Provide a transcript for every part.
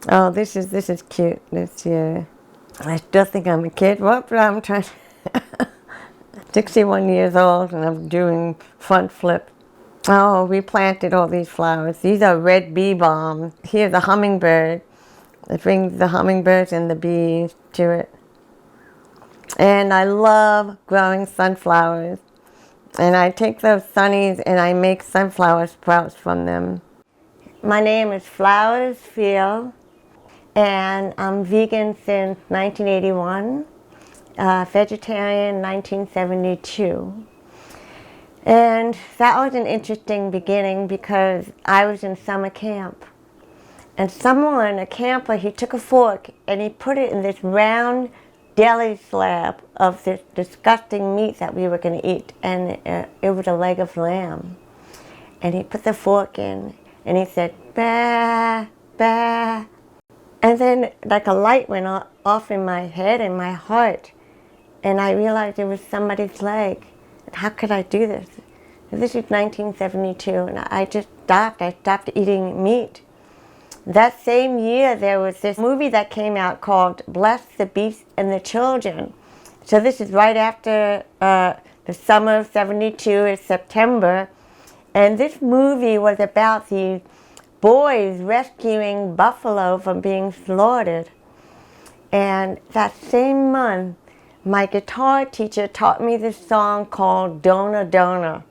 Oh, this is cute. This year, I still think I'm a kid. What? I'm trying. 61 years old, and I'm doing front flip. Oh, we planted all these flowers. These are red bee balm. Here's a hummingbird. It brings the hummingbirds and the bees to it. And I love growing sunflowers. And I take those sunnies and I make sunflower sprouts from them. My name is Flowers Field, and I'm vegan since 1981, vegetarian 1972. And that was an interesting beginning because I was in summer camp. And someone, a camper, he took a fork and he put it in this round deli slab of this disgusting meat that we were going to eat. And it was a leg of lamb. And he put the fork in and he said, bah, bah. And then like a light went off in my head and my heart. And I realized it was somebody's leg. How could I do this? This is 1972, and I just stopped. I stopped eating meat. That same year, there was this movie that came out called Bless the Beast and the Children. So this is right after the summer of 72, it's September. And this movie was about these boys rescuing buffalo from being slaughtered. And that same month, my guitar teacher taught me this song called Dona Dona.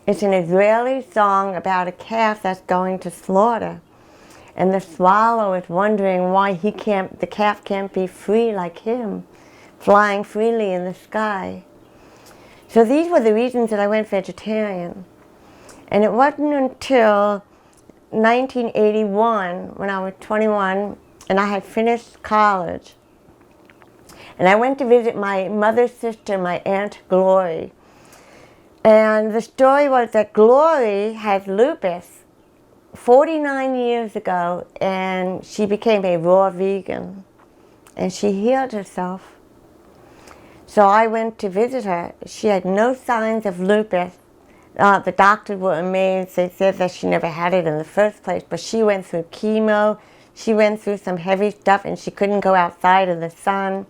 It's an Israeli song about a calf that's going to slaughter. And the swallow is wondering why the calf can't be free like him, flying freely in the sky. So these were the reasons that I went vegetarian. And it wasn't until 1981, when I was 21, and I had finished college. And I went to visit my mother's sister, my Aunt Glory. And the story was that Glory had lupus 49 years ago, and she became a raw vegan. And she healed herself. So I went to visit her. She had no signs of lupus. The doctors were amazed. They said that she never had it in the first place, but she went through chemo. She went through some heavy stuff, and she couldn't go outside in the sun.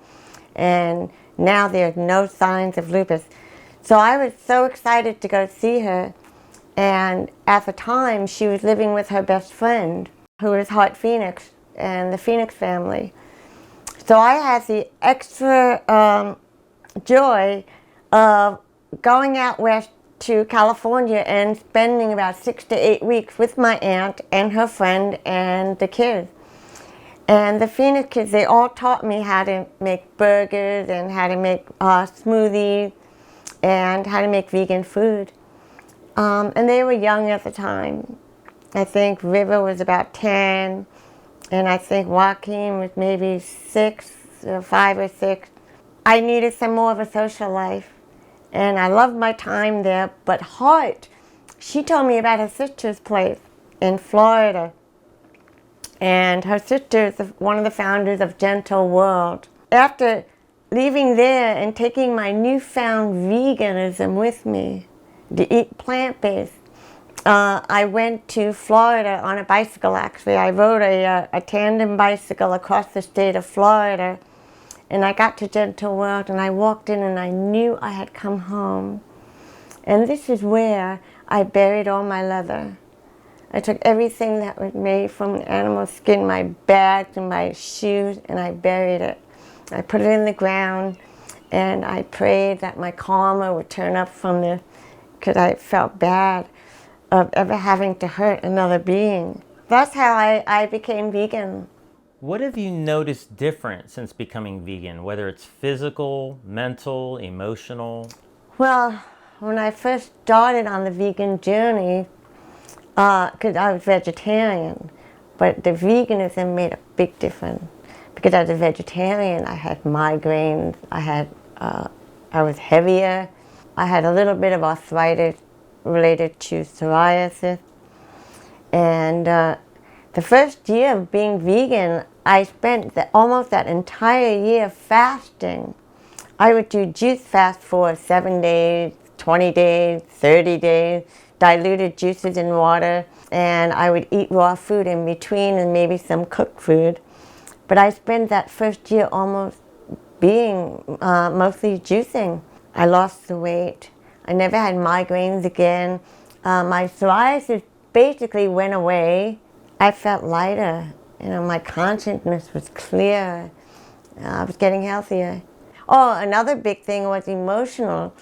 And now there's no signs of lupus. So I was so excited to go see her. And at the time, she was living with her best friend, who was Heart Phoenix and the Phoenix family. So I had the extra joy of going out west to California and spending about 6 to 8 weeks with my aunt and her friend and the kids. And the Phoenix kids, they all taught me how to make burgers and how to make smoothies and how to make vegan food. And they were young at the time. I think River was about 10, and I think Joaquin was maybe 6, or 5 or 6. I needed some more of a social life, and I loved my time there. But Heart, she told me about her sister's place in Florida. And her sister is one of the founders of Gentle World. After leaving there and taking my newfound veganism with me to eat plant-based, I went to Florida on a bicycle, actually. I rode a tandem bicycle across the state of Florida, and I got to Gentle World, and I walked in, and I knew I had come home. And this is where I buried all my leather. I took everything that was made from animal skin, my bags and my shoes, and I buried it. I put it in the ground, and I prayed that my karma would turn up from this, because I felt bad of ever having to hurt another being. That's how I became vegan. What have you noticed different since becoming vegan, whether it's physical, mental, emotional? Well, when I first started on the vegan journey, because I was vegetarian, but the veganism made a big difference. Because as a vegetarian, I had migraines, I was heavier, I had a little bit of arthritis related to psoriasis. And the first year of being vegan, I spent almost that entire year fasting. I would do juice fast for 7 days, 20 days, 30 days, diluted juices in water, and I would eat raw food in between and maybe some cooked food. But I spent that first year almost being mostly juicing. I lost the weight. I never had migraines again. My psoriasis basically went away. I felt lighter. My consciousness was clear. I was getting healthier. Oh, another big thing was emotional.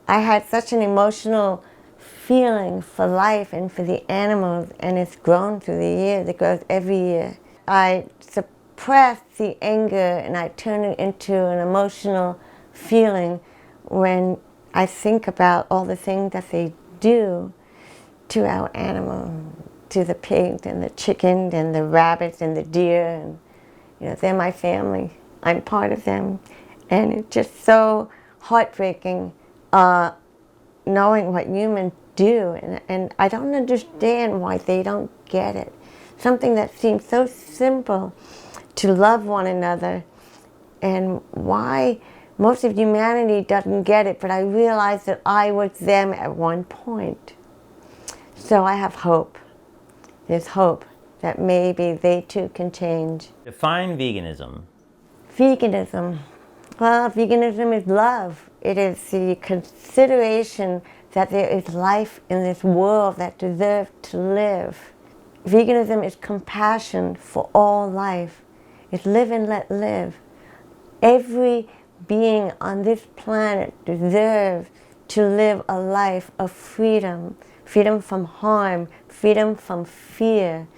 I had such an emotional feeling for life and for the animals, and it's grown through the years. It grows every year. I suppress the anger and I turn it into an emotional feeling when I think about all the things that they do to our animals, to the pigs and the chickens and the rabbits and the deer, and they're my family. I'm part of them, and it's just so heartbreaking knowing what humans do, and I don't understand why they don't get it. Something that seems so simple, to love one another, and why most of humanity doesn't get it, but I realized that I was them at one point. So I have hope. There's hope that maybe they too can change. Define veganism. Veganism. Well, veganism is love. It is the consideration that there is life in this world that deserves to live. Veganism is compassion for all life. It's live and let live. Every being on this planet deserves to live a life of freedom. Freedom from harm, freedom from fear.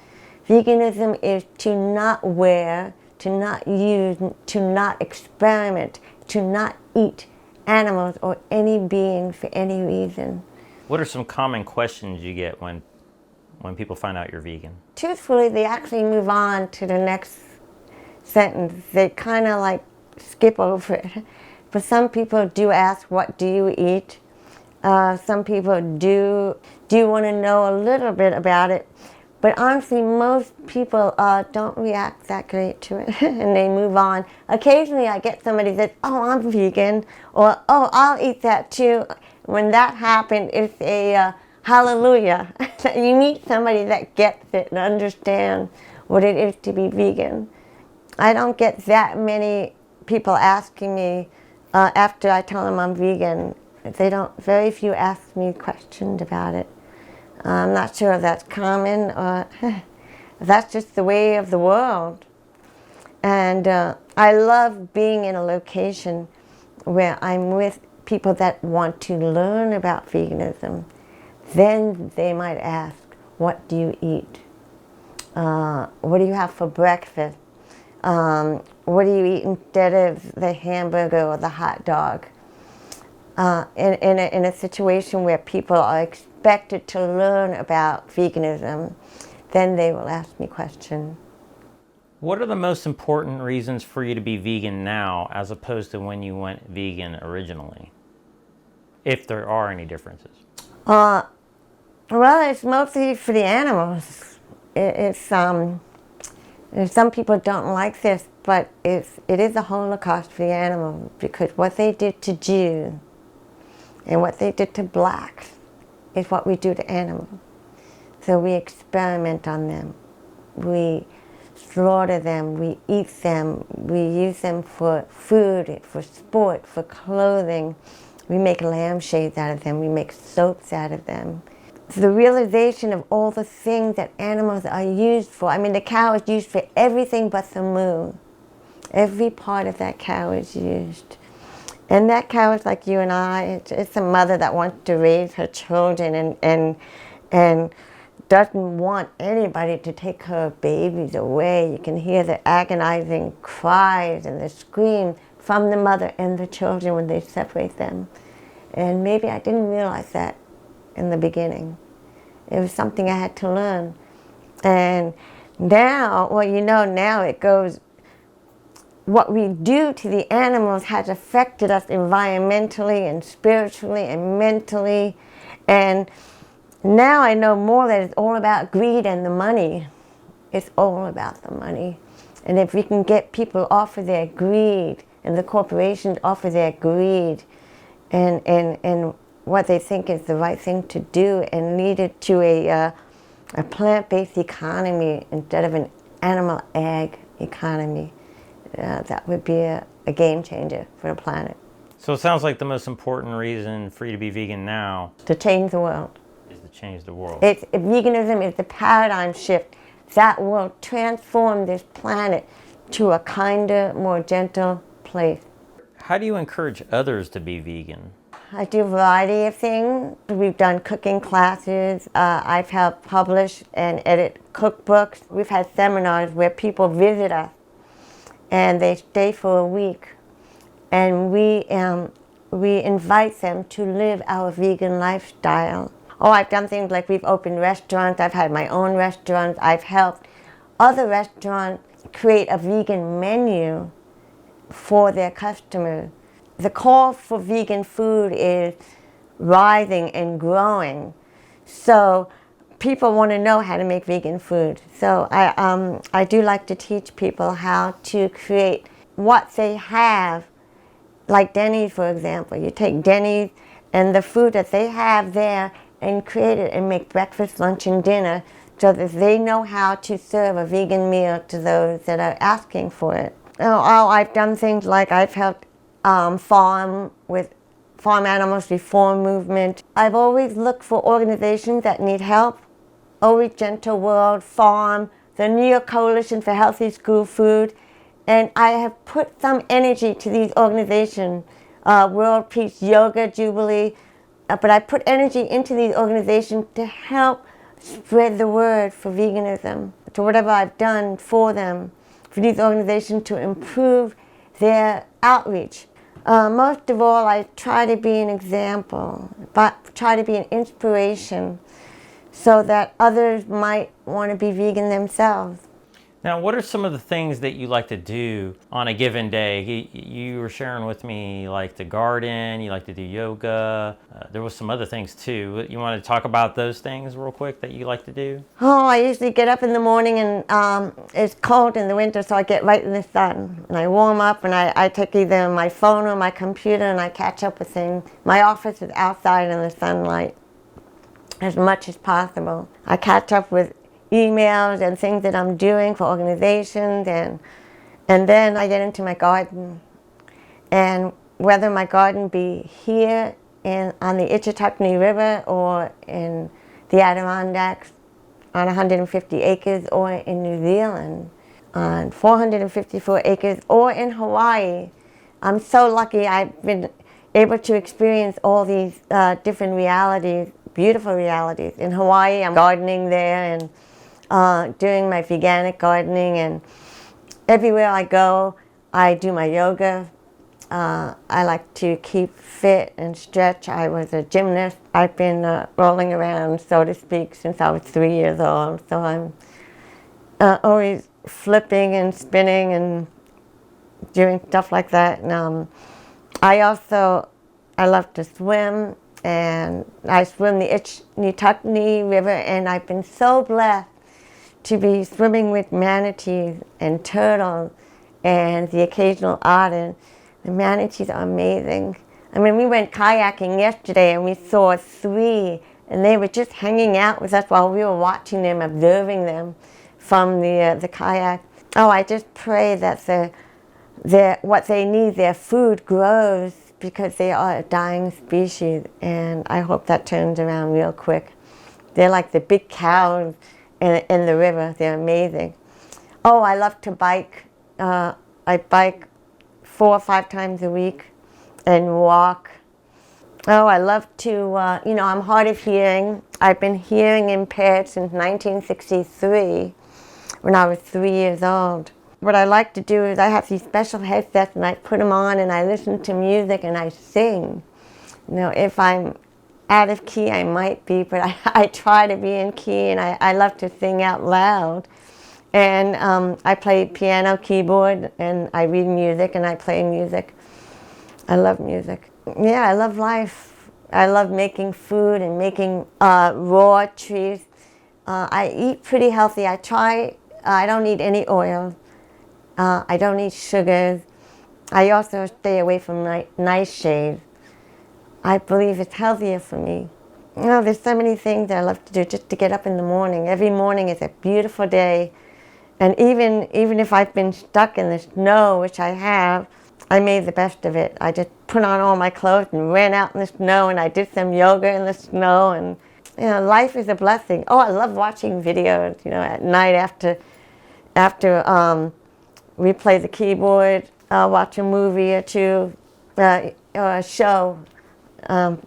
Veganism is to not wear, to not use, to not experiment, to not eat animals or any being for any reason. What are some common questions you get when people find out you're vegan? Truthfully, they actually move on to the next sentence. They kind of like skip over it. But some people do ask, what do you eat? Some people do want to know a little bit about it. But honestly, most people don't react that great to it, and they move on. Occasionally I get somebody that, oh, I'm vegan, or, oh, I'll eat that too. When that happens, it's a hallelujah. You meet somebody that gets it and understands what it is to be vegan. I don't get that many people asking me after I tell them I'm vegan. Very few ask me questions about it. I'm not sure if that's common or that's just the way of the world. And I love being in a location where I'm with people that want to learn about veganism. Then they might ask, what do you eat? What do you have for breakfast? What do you eat instead of the hamburger or the hot dog? In a situation where people are expected to learn about veganism, then they will ask me questions. What are the most important reasons for you to be vegan now as opposed to when you went vegan originally? If there are any differences. Well, it's mostly for the animals. Some people don't like this, but it is a holocaust for the animals, because what they did to Jews and what they did to blacks is what we do to animals. So we experiment on them. We slaughter them, we eat them, we use them for food, for sport, for clothing. We make lampshades out of them, we make soaps out of them. The realization of all the things that animals are used for. I mean, the cow is used for everything but the moo. Every part of that cow is used. And that cow is like you and I. It's a mother that wants to raise her children and doesn't want anybody to take her babies away. You can hear the agonizing cries and the scream from the mother and the children when they separate them. And maybe I didn't realize that in the beginning. It was something I had to learn. And now, well, now it goes, what we do to the animals has affected us environmentally and spiritually and mentally. And now I know more that it's all about greed and the money. It's all about the money. And if we can get people off of their greed, and the corporations off of their greed, and what they think is the right thing to do and lead it to a plant-based economy instead of an animal ag economy. That would be a game changer for the planet. So it sounds like the most important reason for you to be vegan now To change the world. is to change the world. Veganism is the paradigm shift that will transform this planet to a kinder, more gentle place. How do you encourage others to be vegan? I do a variety of things. We've done cooking classes. I've helped publish and edit cookbooks. We've had seminars where people visit us and they stay for a week. And we invite them to live our vegan lifestyle. Oh, I've done things like we've opened restaurants. I've had my own restaurants. I've helped other restaurants create a vegan menu for their customers. The call for vegan food is rising and growing. So people want to know how to make vegan food. So I do like to teach people how to create what they have, like Denny's, for example. You take Denny's and the food that they have there and create it and make breakfast, lunch, and dinner so that they know how to serve a vegan meal to those that are asking for it. I've done things like I've helped farm animals reform movement. I've always looked for organizations that need help. Always Gentle World, Farm, the New York Coalition for Healthy School Food. And I have put some energy to these organizations, World Peace Yoga Jubilee, but I put energy into these organizations to help spread the word for veganism, to whatever I've done for them, for these organizations to improve their outreach. Most of all, I try to be an example, but try to be an inspiration so that others might want to be vegan themselves. Now, what are some of the things that you like to do on a given day? You were sharing with me you like to garden, you like to do yoga. There was some other things too. You want to talk about those things real quick that you like to do? Oh, I usually get up in the morning and it's cold in the winter, so I get right in the sun. And I warm up and I take either my phone or my computer and I catch up with things. My office is outside in the sunlight as much as possible. I catch up with emails and things that I'm doing for organizations, and then I get into my garden. And whether my garden be here on the Ichetucknee River or in the Adirondacks on 150 acres or in New Zealand on 454 acres or in Hawaii, I'm so lucky I've been able to experience all these different realities, beautiful realities. In Hawaii, I'm gardening there and doing my veganic gardening, and everywhere I go, I do my yoga. I like to keep fit and stretch. I was a gymnast. I've been rolling around, so to speak, since I was 3 years old. So I'm always flipping and spinning and doing stuff like that. And I love to swim, and I swim the Ichetucknee River, and I've been so blessed to be swimming with manatees and turtles and the occasional otter. The manatees are amazing. I mean, we went kayaking yesterday and we saw 3, and they were just hanging out with us while we were watching them, observing them from the kayak. Oh, I just pray that what they need, their food, grows, because they are a dying species, and I hope that turns around real quick. They're like the big cows in the river. They're amazing. Oh, I love to bike. I bike 4 or 5 times a week and walk. Oh, I love to, I'm hard of hearing. I've been hearing impaired since 1963 when I was 3 years old. What I like to do is I have these special headsets and I put them on and I listen to music and I sing. If I'm out of key, I might be, but I try to be in key, and I love to sing out loud. And I play piano, keyboard, and I read music and I play music. I love music. Yeah, I love life. I love making food and making raw trees. I eat pretty healthy. I don't eat any oil. I don't eat sugars. I also stay away from nightshades. I believe it's healthier for me. You know, there's so many things that I love to do just to get up in the morning. Every morning is a beautiful day. And even if I've been stuck in the snow, which I have, I made the best of it. I just put on all my clothes and ran out in the snow, and I did some yoga in the snow. And you know, life is a blessing. Oh, I love watching videos. You know, at night after we play the keyboard, I'll watch a movie or two, or a show, and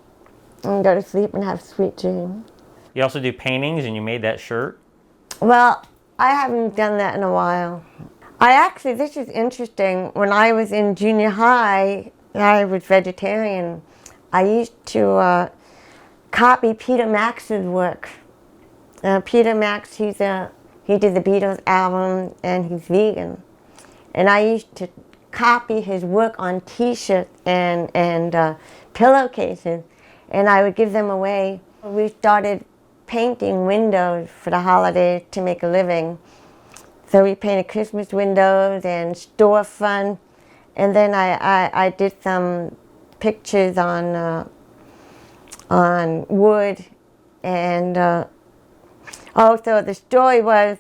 go to sleep and have sweet dreams. You also do paintings, and you made that shirt. Well, I haven't done that in a while. This is interesting. When I was in junior high, I was vegetarian. I used to copy Peter Max's work. Peter Max, he did the Beatles album, and he's vegan. And I used to copy his work on T-shirts and pillowcases, and I would give them away. We started painting windows for the holidays to make a living. So we painted Christmas windows and storefront, and then I did some pictures on wood, and so the story was,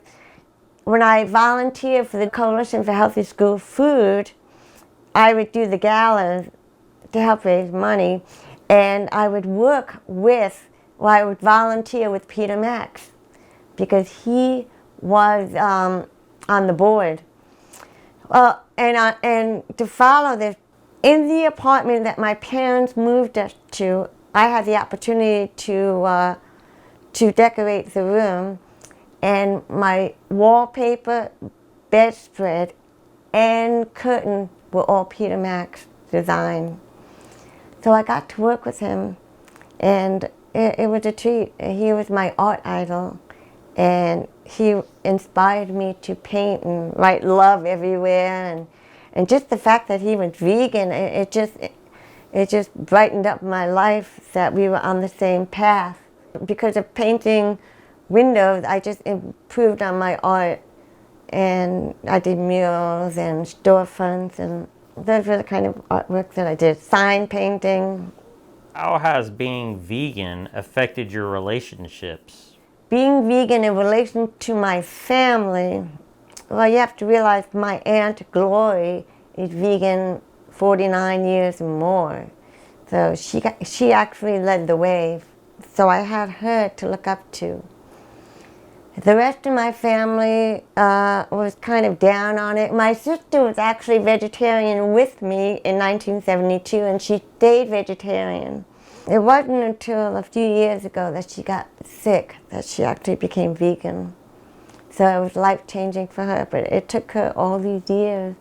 when I volunteered for the Coalition for Healthy School Food, I would do the galas to help raise money, and I would I would volunteer with Peter Max, because he was on the board. Well, and to follow this, in the apartment that my parents moved us to, I had the opportunity to decorate the room, and my wallpaper, bedspread, and curtain were all Peter Max design. So I got to work with him, and it was a treat. He was my art idol, and he inspired me to paint and write love everywhere, and just the fact that he was vegan, it just brightened up my life that we were on the same path. Because of painting windows, I just improved on my art, and I did murals and storefronts, and those were the kind of artwork that I did. Sign painting. How has being vegan affected your relationships? Being vegan in relation to my family, well, you have to realize my Aunt Glory is vegan 49 years and more. So she actually led the way. So I had her to look up to. The rest of my family was kind of down on it. My sister was actually vegetarian with me in 1972, and she stayed vegetarian. It wasn't until a few years ago that she got sick that she actually became vegan. So it was life-changing for her, but it took her all these years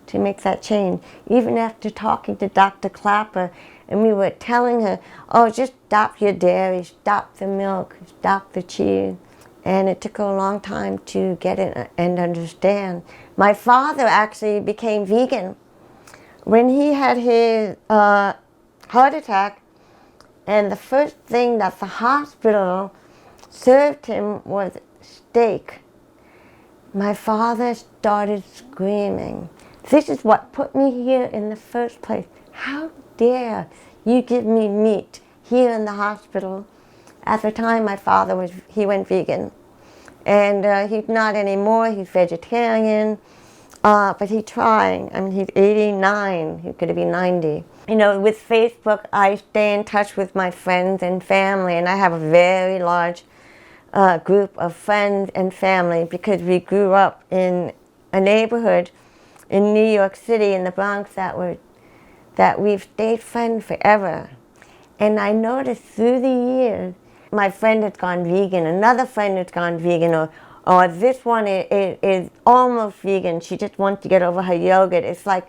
to make that change. Even after talking to Dr. Clapper, and we were telling her, oh, just stop your dairy, stop the milk, stop the cheese. And it took her a long time to get it and understand. My father actually became vegan. When he had his heart attack, and the first thing that the hospital served him was steak, my father started screaming. This is what put me here in the first place. How dare you give me meat here in the hospital? At the time, my father went vegan. And he's not anymore, he's vegetarian, but he's trying. I mean, he's 89, he's going to be 90. You know, with Facebook, I stay in touch with my friends and family, and I have a very large group of friends and family, because we grew up in a neighborhood in New York City, in the Bronx, that we've stayed friends forever. And I noticed through the years, my friend has gone vegan, another friend has gone vegan, or this one is almost vegan. She just wants to get over her yogurt. It's like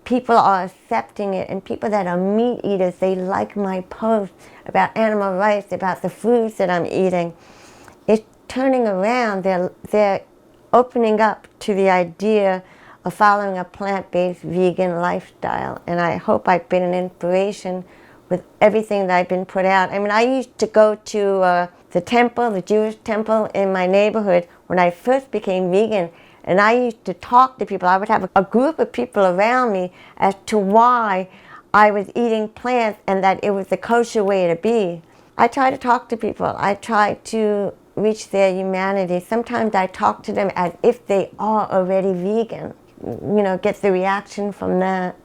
people are accepting it, and people that are meat eaters, they like my posts about animal rights, about the foods that I'm eating. It's turning around. They're opening up to the idea of following a plant-based vegan lifestyle, and I hope I've been an inspiration with everything that I've been put out. I mean, I used to go to the temple, the Jewish temple in my neighborhood when I first became vegan, and I used to talk to people. I would have a group of people around me as to why I was eating plants and that it was the kosher way to be. I try to talk to people. I try to reach their humanity. Sometimes I talk to them as if they are already vegan, get the reaction from that.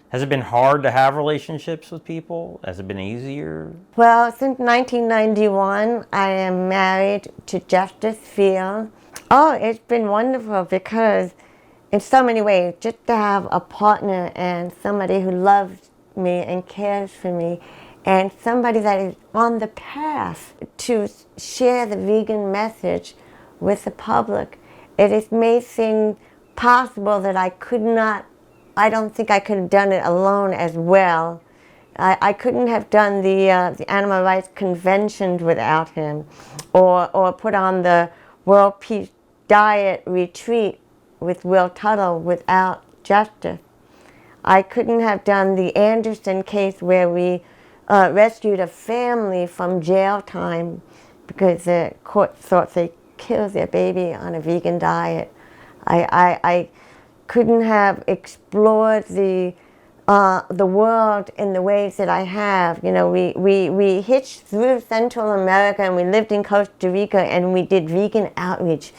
Has it been hard to have relationships with people? Has it been easier? Well, since 1991, I am married to Justice Field. Oh, it's been wonderful because in so many ways, just to have a partner and somebody who loves me and cares for me and somebody that is on the path to share the vegan message with the public. It has made things possible that I don't think I could have done it alone as well. I couldn't have done the Animal Rights Convention without him, or put on the World Peace Diet Retreat with Will Tuttle without Justice. I couldn't have done the Anderson case where we rescued a family from jail time because the court thought they killed their baby on a vegan diet. I couldn't have explored the world in the ways that I have. We hitched through Central America and we lived in Costa Rica and we did vegan outreach.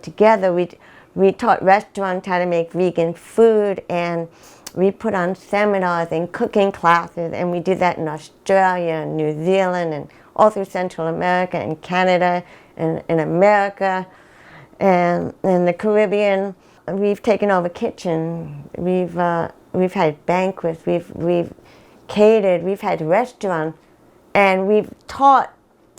Together we taught restaurants how to make vegan food, and we put on seminars and cooking classes, and we did that in Australia and New Zealand and all through Central America and Canada and in America and in the Caribbean. We've taken over kitchen. We've had banquets. We've catered. We've had restaurants, and we've taught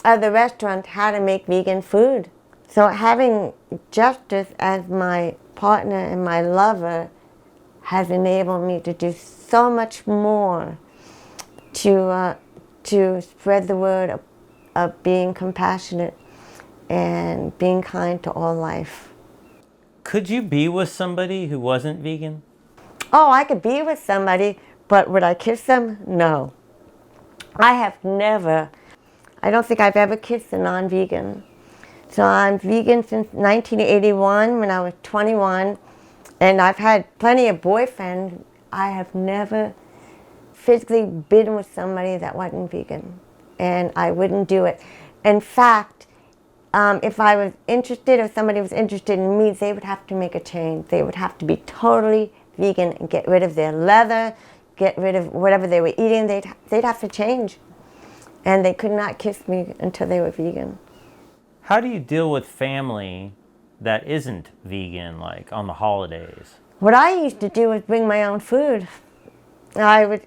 other restaurants how to make vegan food. So having Justice as my partner and my lover has enabled me to do so much more to spread the word of being compassionate and being kind to all life. Could you be with somebody who wasn't vegan? Oh, I could be with somebody, but would I kiss them? No. I don't think I've ever kissed a non-vegan. So I'm vegan since 1981 when I was 21, and I've had plenty of boyfriends. I have never physically been with somebody that wasn't vegan, and I wouldn't do it. In fact, if I was interested, if somebody was interested in me, they would have to make a change. They would have to be totally vegan and get rid of their leather, get rid of whatever they were eating. They'd have to change, and they could not kiss me until they were vegan. How do you deal with family that isn't vegan, like on the holidays? What I used to do was bring my own food. I would,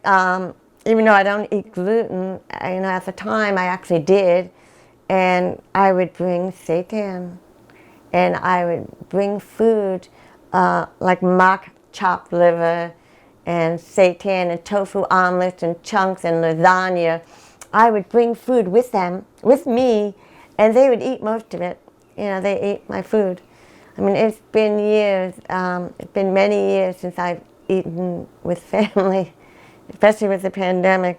even though I don't eat gluten, at the time I actually did, and I would bring seitan, and I would bring food like mock chopped liver and seitan and tofu omelets and chunks and lasagna. I would bring food with me, and they would eat most of it. They ate my food. It's been years, it's been many years since I've eaten with family, especially with the pandemic.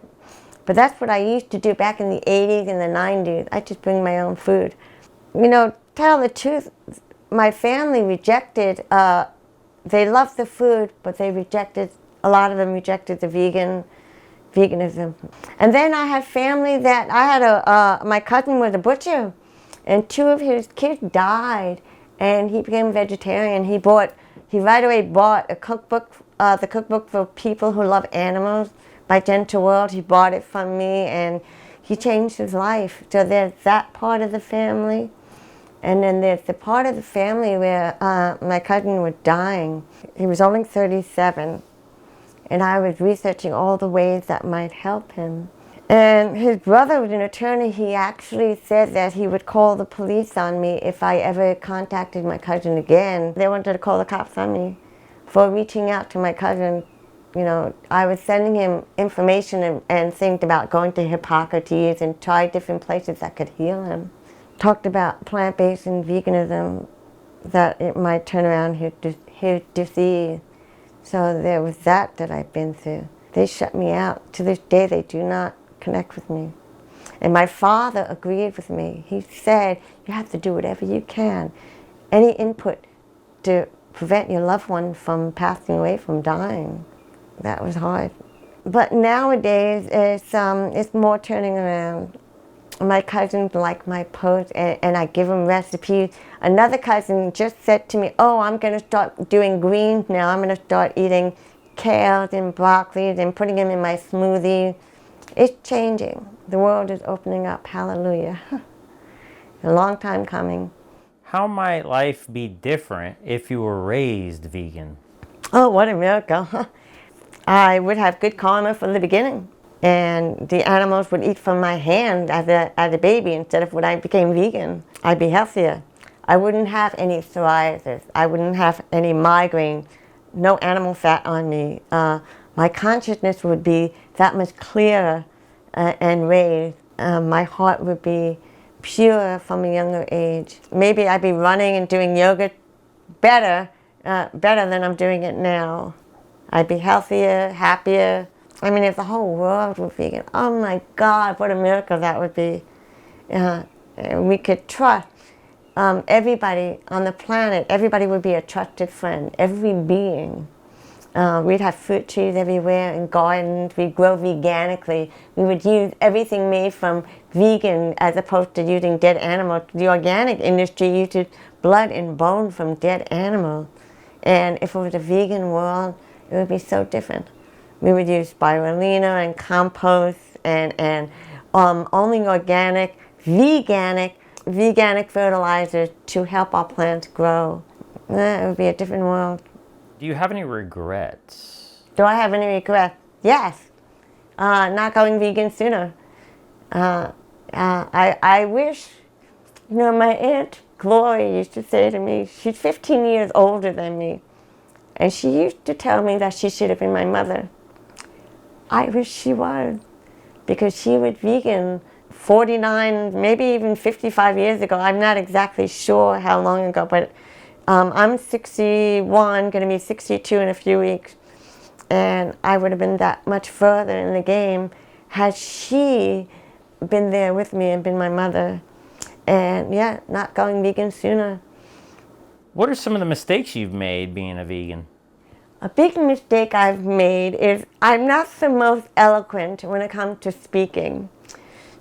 But that's what I used to do back in the 80s and the 90s. I just bring my own food. Tell the truth, my family rejected, they loved the food, but a lot of them rejected the veganism. And then I had family my cousin was a butcher, and 2 of his kids died, and he became a vegetarian. He right away bought a cookbook, the cookbook for people who love animals by Gentle World. He bought it from me, and he changed his life. So there's that part of the family. And then there's the part of the family where my cousin was dying. He was only 37. And I was researching all the ways that might help him. And his brother was an attorney. He actually said that he would call the police on me if I ever contacted my cousin again. They wanted to call the cops on me for reaching out to my cousin. I was sending him information and things about going to Hippocrates and try different places that could heal him. Talked about plant-based and veganism, that it might turn around his disease. So there was that I've been through. They shut me out. To this day, they do not connect with me. And my father agreed with me. He said, you have to do whatever you can. Any input to prevent your loved one from passing away, from dying. That was hard. But nowadays, it's more turning around. My cousins like my posts, and I give them recipes. Another cousin just said to me, "Oh, I'm going to start doing greens now. I'm going to start eating kales and broccoli and putting them in my smoothie." It's changing. The world is opening up. Hallelujah. A long time coming. How might life be different if you were raised vegan? Oh, what a miracle. I would have good karma from the beginning. And the animals would eat from my hand as a baby instead of when I became vegan. I'd be healthier. I wouldn't have any psoriasis. I wouldn't have any migraine. No animal fat on me. My consciousness would be that much clearer and raised. My heart would be pure from a younger age. Maybe I'd be running and doing yoga better than I'm doing it now. I'd be healthier, happier. I mean, if the whole world were vegan, oh my God, what a miracle that would be. We could trust everybody on the planet. Everybody would be a trusted friend, every being. We'd have fruit trees everywhere and gardens. We'd grow veganically. We would use everything made from vegan as opposed to using dead animals. The organic industry uses blood and bone from dead animals. And if it was a vegan world, it would be so different. We would use spirulina and compost and only organic, veganic fertilizers to help our plants grow. It would be a different world. Do you have any regrets? Do I have any regrets? Yes. Not going vegan sooner. I wish, my Aunt Gloria used to say to me, she's 15 years older than me, and she used to tell me that she should have been my mother. I wish she was, because she was vegan 49, maybe even 55 years ago. I'm not exactly sure how long ago, but I'm 61, going to be 62 in a few weeks, and I would have been that much further in the game had she been there with me and been my mother. And yeah, not going vegan sooner. What are some of the mistakes you've made being a vegan? A big mistake I've made is I'm not the most eloquent when it comes to speaking.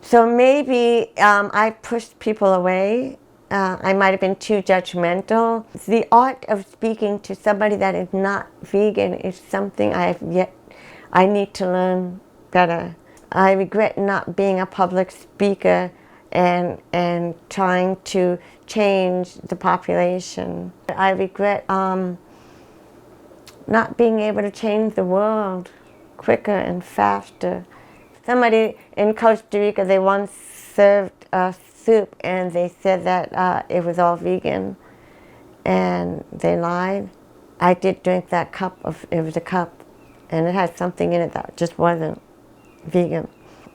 So maybe I pushed people away. I might have been too judgmental. The art of speaking to somebody that is not vegan is something I need to learn better. I regret not being a public speaker and trying to change the population. I regret not being able to change the world quicker and faster. Somebody in Costa Rica, they once served soup and they said that it was all vegan, and they lied. I did drink that cup it was a cup, and it had something in it that just wasn't vegan.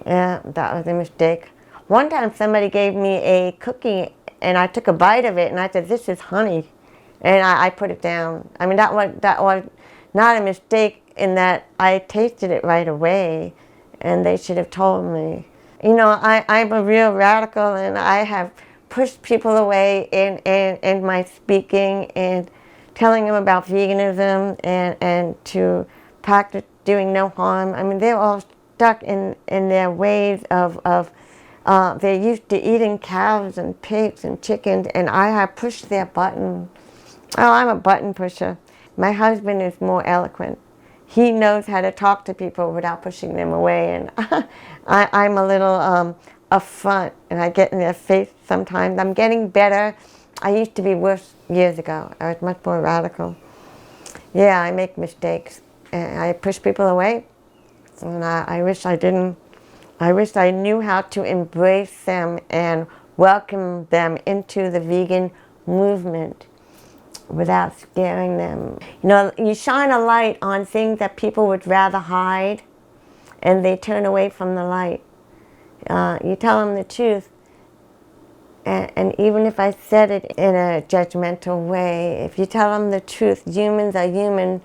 Yeah, that was a mistake. One time somebody gave me a cookie and I took a bite of it and I said, "This is honey," and I put it down. I mean, that was not a mistake in that I tasted it right away, and they should have told me. I'm a real radical, and I have pushed people away in my speaking and telling them about veganism and to practice doing no harm. I mean, they're all stuck in their ways of they're used to eating cows and pigs and chickens, and I have pushed their button. Oh, I'm a button pusher. My husband is more eloquent. He knows how to talk to people without pushing them away, and I'm a little upfront, and I get in their face sometimes. I'm getting better. I used to be worse years ago. I was much more radical. Yeah, I make mistakes, and I push people away, and I wish I didn't. I wish I knew how to embrace them and welcome them into the vegan movement without scaring them. You shine a light on things that people would rather hide, and they turn away from the light. You tell them the truth, and even if I said it in a judgmental way, if you tell them the truth, humans are human,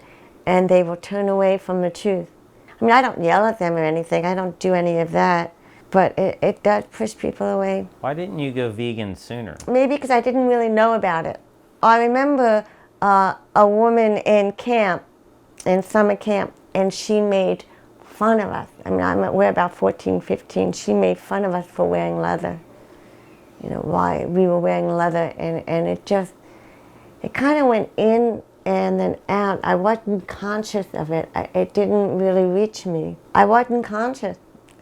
and they will turn away from the truth. I mean, I don't yell at them or anything. I don't do any of that, but it does push people away. Why didn't you go vegan sooner? Maybe because I didn't really know about it. I remember a woman in summer camp, and she made fun of us. I mean, we're about 14, 15. She made fun of us for wearing leather. You know, why we were wearing leather, and it kind of went in and then out. I wasn't conscious of it. It didn't really reach me. I wasn't conscious.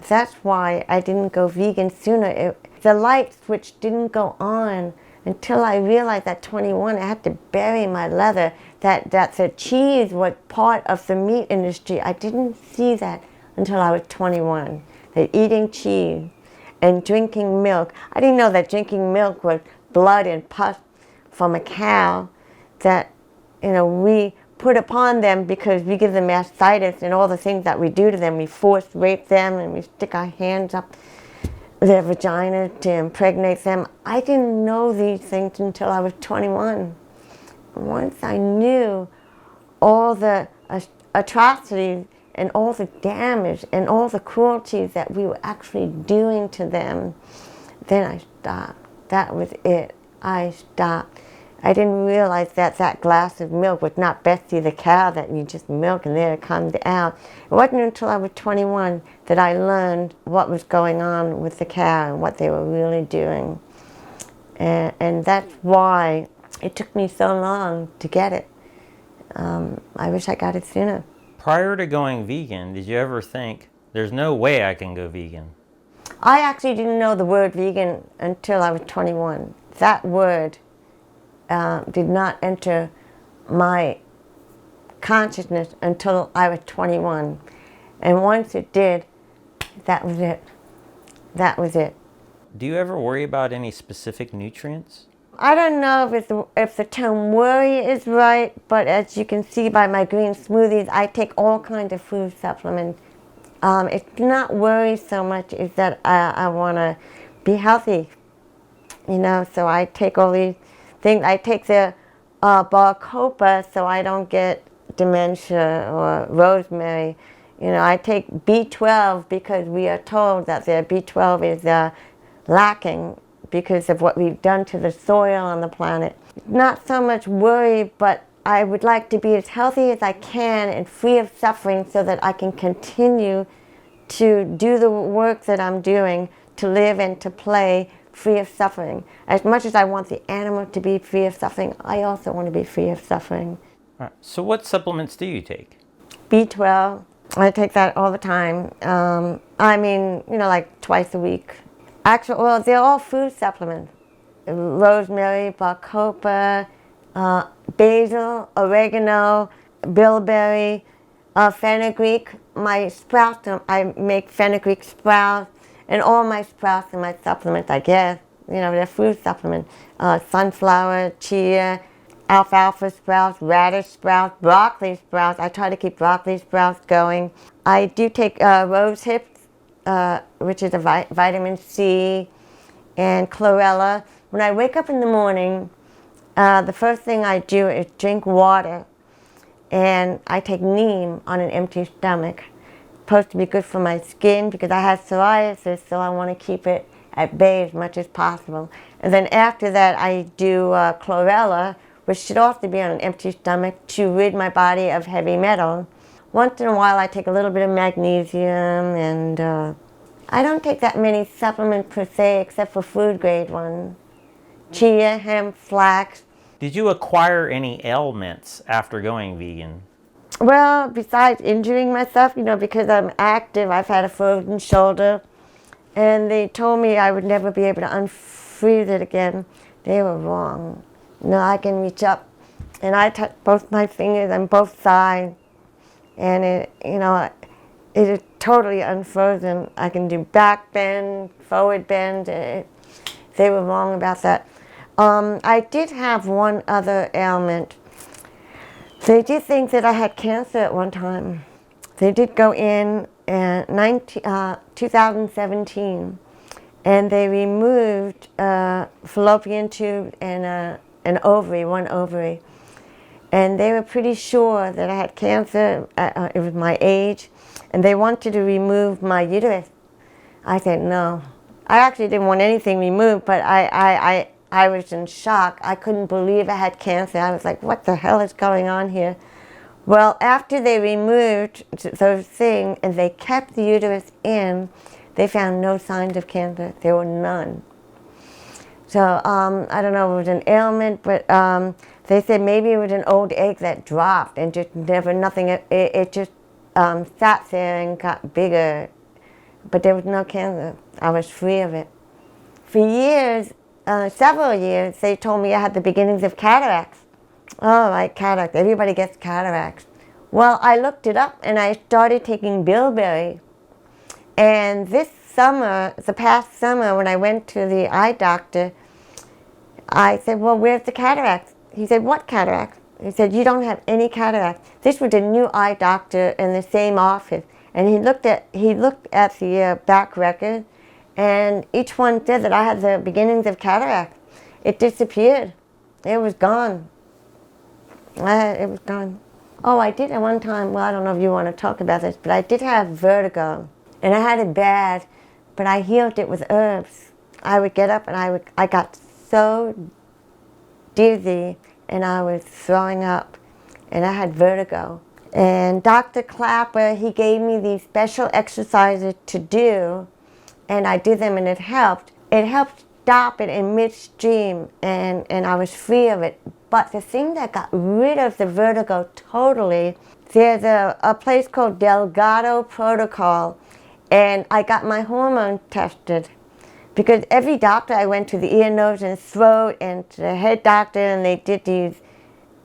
That's why I didn't go vegan sooner. The light switch didn't go on until I realized at 21 I had to bury my leather, that the cheese was part of the meat industry. I didn't see that until I was 21, that eating cheese and drinking milk. I didn't know that drinking milk was blood and pus from a cow that, you know, we put upon them because we give them mastitis and all the things that we do to them. We force rape them and we stick our hands up their vagina to impregnate them. I didn't know these things until I was 21. Once I knew all the atrocities and all the damage and all the cruelties that we were actually doing to them, then I stopped. That was it. I stopped. I didn't realize that that glass of milk was not Betsy the cow that you just milk and there it comes out. It wasn't until I was 21 that I learned what was going on with the cow and what they were really doing. And that's why it took me so long to get it. I wish I got it sooner. Prior to going vegan, did you ever think, there's no way I can go vegan? I actually didn't know the word vegan until I was 21. That word did not enter my consciousness until I was 21. And once it did, that was it. That was it. Do you ever worry about any specific nutrients? I don't know if the term worry is right, but as you can see by my green smoothies, I take all kinds of food supplements. It's not worry so much as that I want to be healthy, you know, so I take all these things. I take the Bacopa so I don't get dementia, or rosemary. You know, I take B12 because we are told that the B12 is lacking because of what we've done to the soil on the planet. Not so much worry, but I would like to be as healthy as I can and free of suffering so that I can continue to do the work that I'm doing, to live and to play free of suffering. As much as I want the animal to be free of suffering, I also want to be free of suffering. All right. So what supplements do you take? B12, I take that all the time. I mean, you know, like twice a week. Actually, well, they're all food supplements. Rosemary, Bacopa, basil, oregano, bilberry, fenugreek. My sprouts, I make fenugreek sprouts, and all my sprouts are my supplements, I guess. You know, they're food supplements. Sunflower, chia, alfalfa sprouts, radish sprouts, broccoli sprouts. I try to keep broccoli sprouts going. I do take rose hips, which is a vitamin C, and chlorella. When I wake up in the morning, the first thing I do is drink water, and I take neem on an empty stomach. Supposed to be good for my skin because I have psoriasis, so I want to keep it at bay as much as possible. And then after that, I do chlorella, which should also be on an empty stomach to rid my body of heavy metal. Once in a while, I take a little bit of magnesium, and I don't take that many supplements per se, except for food grade ones. Chia, hemp, flax. Did you acquire any ailments after going vegan? Well, besides injuring myself, you know, because I'm active, I've had a frozen shoulder, and they told me I would never be able to unfreeze it again. They were wrong. You know, I can reach up, and I touch both my fingers on both sides, and it, you know, it is totally unfrozen. I can do back bend, forward bend. They were wrong about that. I did have one other ailment. They did think that I had cancer at one time. They did go in 2017, and they removed a fallopian tube and an ovary, one ovary. And they were pretty sure that I had cancer. It was my age, and they wanted to remove my uterus. I said no. I actually didn't want anything removed, but I was in shock. I couldn't believe I had cancer. I was like, what the hell is going on here? Well, after they removed those things and they kept the uterus in, they found no signs of cancer. There were none. So I don't know if it was an ailment, but they said maybe it was an old egg that dropped and just never nothing. It just sat there and got bigger, but there was no cancer. I was free of it. For years, several years, they told me I had the beginnings of cataracts. Oh, like cataracts. Everybody gets cataracts. Well, I looked it up and I started taking bilberry. And this summer, the past summer, when I went to the eye doctor, I said, well, where's the cataracts? He said, what cataracts? He said, you don't have any cataracts. This was a new eye doctor in the same office. And he looked at the back record, and each one said that I had the beginnings of cataracts. It disappeared. It was gone. It was gone. Oh, I did at one time, well, I don't know if you want to talk about this, but I did have vertigo. And I had it bad, but I healed it with herbs. I would get up and I got so dizzy and I was throwing up and I had vertigo. And Dr. Clapper, he gave me these special exercises to do, and I did them and it helped. It helped stop it in midstream and I was free of it. But the thing that got rid of the vertigo totally, there's a place called Delgado Protocol, and I got my hormones tested. Because every doctor I went to, the ear, nose, and throat, and to the head doctor, and they did these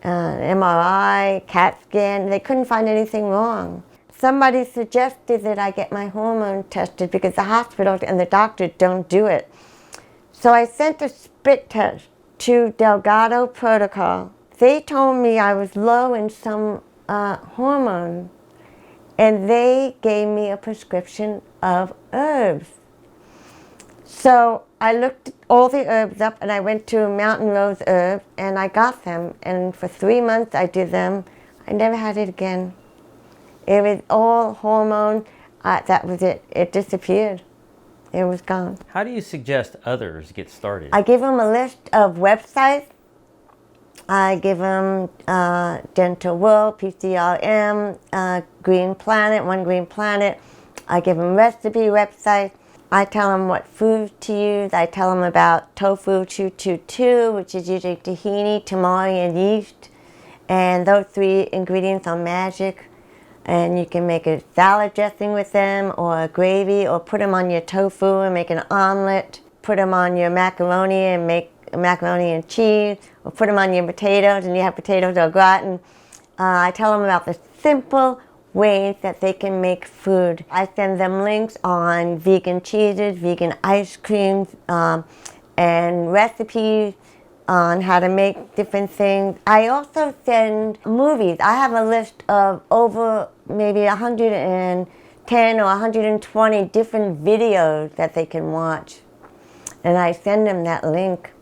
MRI, CAT scan, they couldn't find anything wrong. Somebody suggested that I get my hormone tested because the hospitals and the doctors don't do it. So I sent a spit test to Delgado Protocol. They told me I was low in some hormone, and they gave me a prescription of herbs. So I looked all the herbs up and I went to Mountain Rose Herbs and I got them. And for 3 months I did them. I never had it again. It was all hormone. That was it. It disappeared. It was gone. How do you suggest others get started? I give them a list of websites. I give them Dental World, PCRM, Green Planet, One Green Planet. I give them recipe websites. I tell them what foods to use. I tell them about tofu 222, which is usually tahini, tamari, and yeast. And those 3 ingredients are magic. And you can make a salad dressing with them, or a gravy, or put them on your tofu and make an omelet. Put them on your macaroni and make macaroni and cheese, or put them on your potatoes and you have potatoes au gratin. I tell them about the simple ways that they can make food. I send them links on vegan cheeses, vegan ice creams, and recipes on how to make different things. I also send movies. I have a list of over maybe 110 or 120 different videos that they can watch. And I send them that link.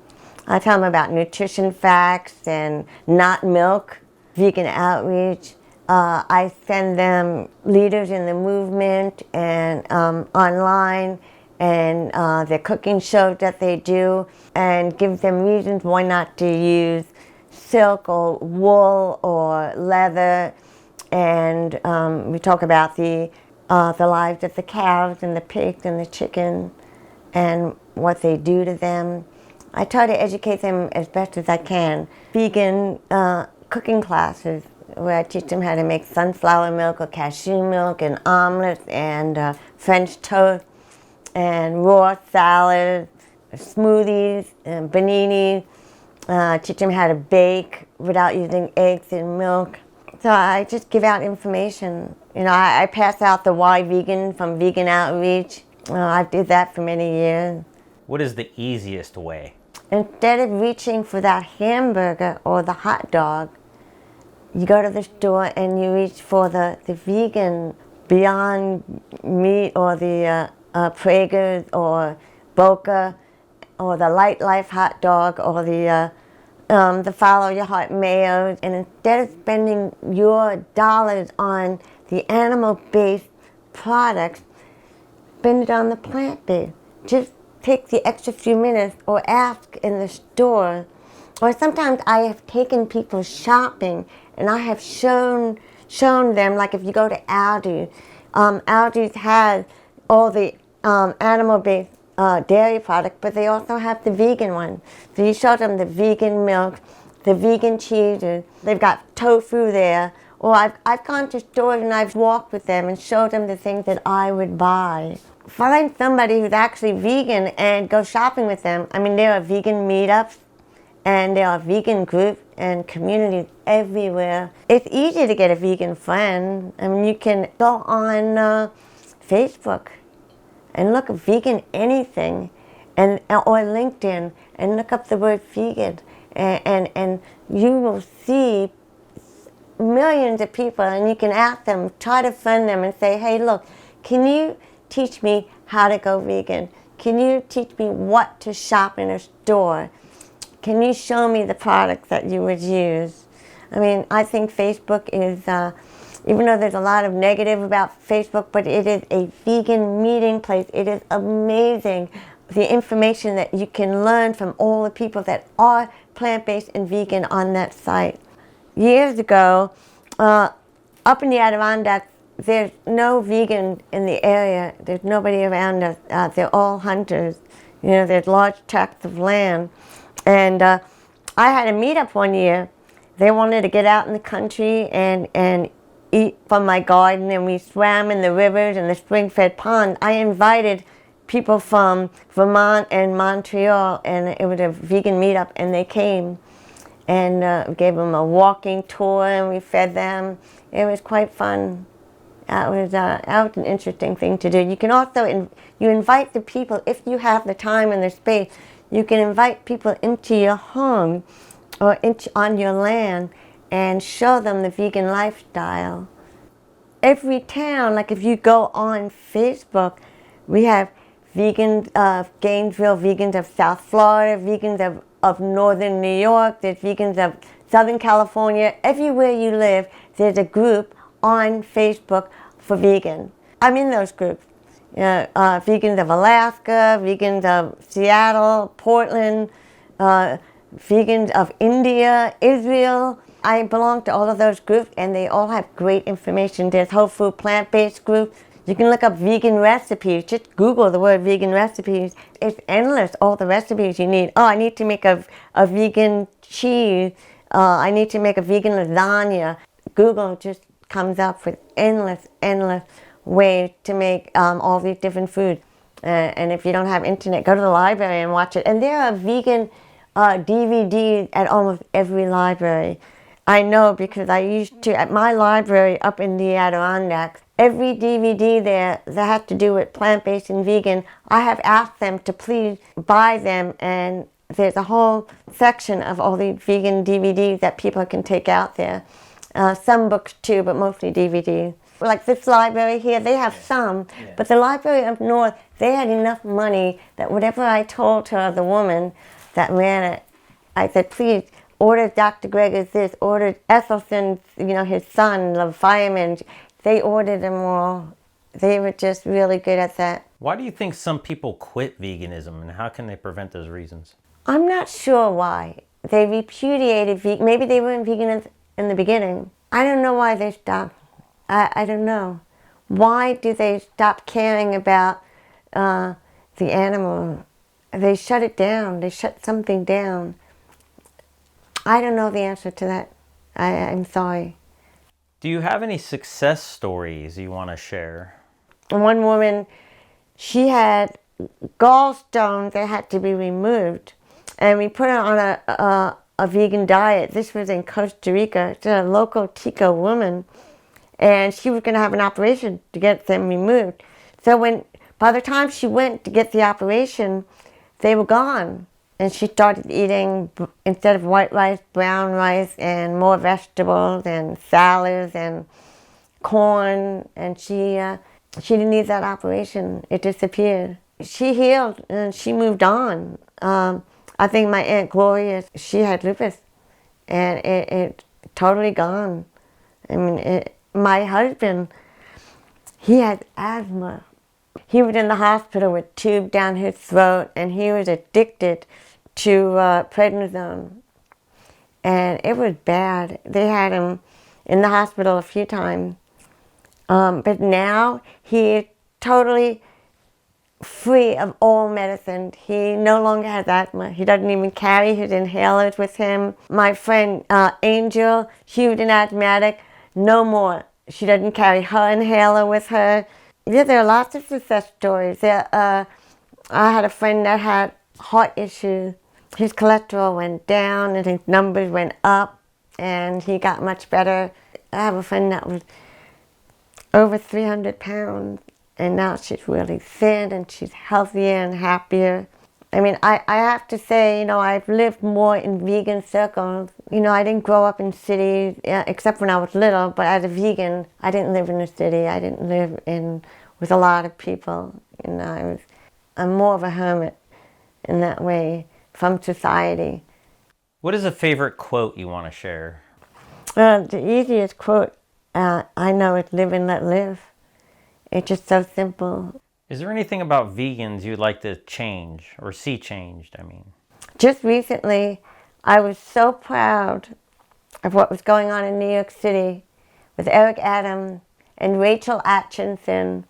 I tell them about nutrition facts and not milk, vegan outreach. I send them leaders in the movement and online and their cooking shows that they do, and give them reasons why not to use silk or wool or leather. And we talk about the lives of the cows and the pigs and the chickens and what they do to them. I try to educate them as best as I can. Vegan cooking classes where I teach them how to make sunflower milk or cashew milk and omelets and French toast and raw salads, smoothies and paninis. Teach them how to bake without using eggs and milk. So I just give out information. You know, I pass out the Why Vegan from Vegan Outreach. I did that for many years. What is the easiest way? Instead of reaching for that hamburger or the hot dog, you go to the store and you reach for the vegan Beyond Meat or the Prager's or Boca or the Light Life hot dog or the Follow Your Heart mayo. And instead of spending your dollars on the animal-based products, spend it on the plant-based. Just take the extra few minutes or ask in the store. Or sometimes I have taken people shopping and I have shown shown them, like if you go to Aldi, Aldi's has all the animal-based dairy product, but they also have the vegan one. So you show them the vegan milk, the vegan cheeses. They've got tofu there. Or I've gone to stores and I've walked with them and showed them the things that I would buy. Find somebody who's actually vegan and go shopping with them. I mean, there are vegan meetups and there are vegan groups and communities everywhere. It's easy to get a vegan friend. I mean, you can go on Facebook and look at vegan anything, or LinkedIn, and look up the word vegan, and you will see millions of people, and you can ask them, try to friend them and say, hey, look, can you teach me how to go vegan? Can you teach me what to shop in a store? Can you show me the products that you would use? I mean, I think Facebook is, even though there's a lot of negative about Facebook, but it is a vegan meeting place. It is amazing, the information that you can learn from all the people that are plant-based and vegan on that site. Years ago, up in the Adirondacks, there's no vegan in the area. There's nobody around us. They're all hunters. You know, there's large tracts of land. And I had a meetup one year. They wanted to get out in the country and eat from my garden, and we swam in the rivers and the spring-fed ponds. I invited people from Vermont and Montreal, and it was a vegan meetup, and they came. And gave them a walking tour, and we fed them. It was quite fun. That was an interesting thing to do. You can also you invite the people, if you have the time and the space, you can invite people into your home or on your land and show them the vegan lifestyle. Every town, like if you go on Facebook, we have vegans of Gainesville, vegans of South Florida, vegans of Northern New York, there's vegans of Southern California. Everywhere you live, there's a group on Facebook for vegan. I'm in those groups. Vegans of Alaska, vegans of Seattle, Portland, vegans of India, Israel. I belong to all of those groups, and they all have great information. There's whole food plant-based groups. You can look up vegan recipes. Just Google the word vegan recipes. It's endless, all the recipes you need. Oh, I need to make a vegan cheese. I need to make a vegan lasagna. Google just comes up with endless ways to make all these different foods. And if you don't have internet, go to the library and watch it. And there are vegan DVDs at almost every library. I know because I used to, at my library up in the Adirondacks, every DVD there that has to do with plant-based and vegan, I have asked them to please buy them, and there's a whole section of all the vegan DVDs that people can take out there. Some books too, but mostly DVDs. Like this library here, they have some, but the library up north, they had enough money that whatever I told her, the woman that ran it, I said, please, order Dr. Greger's this, order Ethelson, his son, the fireman. They ordered them all. They were just really good at that. Why do you think some people quit veganism, and how can they prevent those reasons? I'm not sure why. They repudiated vegan. Maybe they weren't vegan in the beginning. I don't know why they stopped. I don't know. Why do they stop caring about the animal? They shut it down. They shut something down. I don't know the answer to that. I'm sorry. Do you have any success stories you want to share? One woman, she had gallstones that had to be removed, and we put her on a vegan diet. This was in Costa Rica. It's a local Tico woman, and she was going to have an operation to get them removed. So by the time she went to get the operation, they were gone. And she started eating, instead of white rice, brown rice, and more vegetables, and salads, and corn. And she didn't need that operation. It disappeared. She healed, and she moved on. I think my Aunt Gloria, she had lupus, and it totally gone. I mean, my husband, he had asthma. He was in the hospital with a tube down his throat, and he was addicted to prednisone, and it was bad. They had him in the hospital a few times. But now he is totally free of all medicine. He no longer has asthma. He doesn't even carry his inhalers with him. My friend Angel, she was an asthmatic, no more. She doesn't carry her inhaler with her. Yeah, there are lots of success stories. I had a friend that had heart issues. His cholesterol went down and his numbers went up, and he got much better. I have a friend that was over 300 pounds, and now she's really thin and she's healthier and happier. I mean, I have to say, I've lived more in vegan circles. I didn't grow up in cities, except when I was little, but as a vegan, I didn't live in a city. I didn't live with a lot of people. I'm more of a hermit in that way from society. What is a favorite quote you want to share? The easiest quote I know is live and let live. It's just so simple. Is there anything about vegans you'd like to change or see changed? Just recently, I was so proud of what was going on in New York City with Eric Adams and Rachel Atchison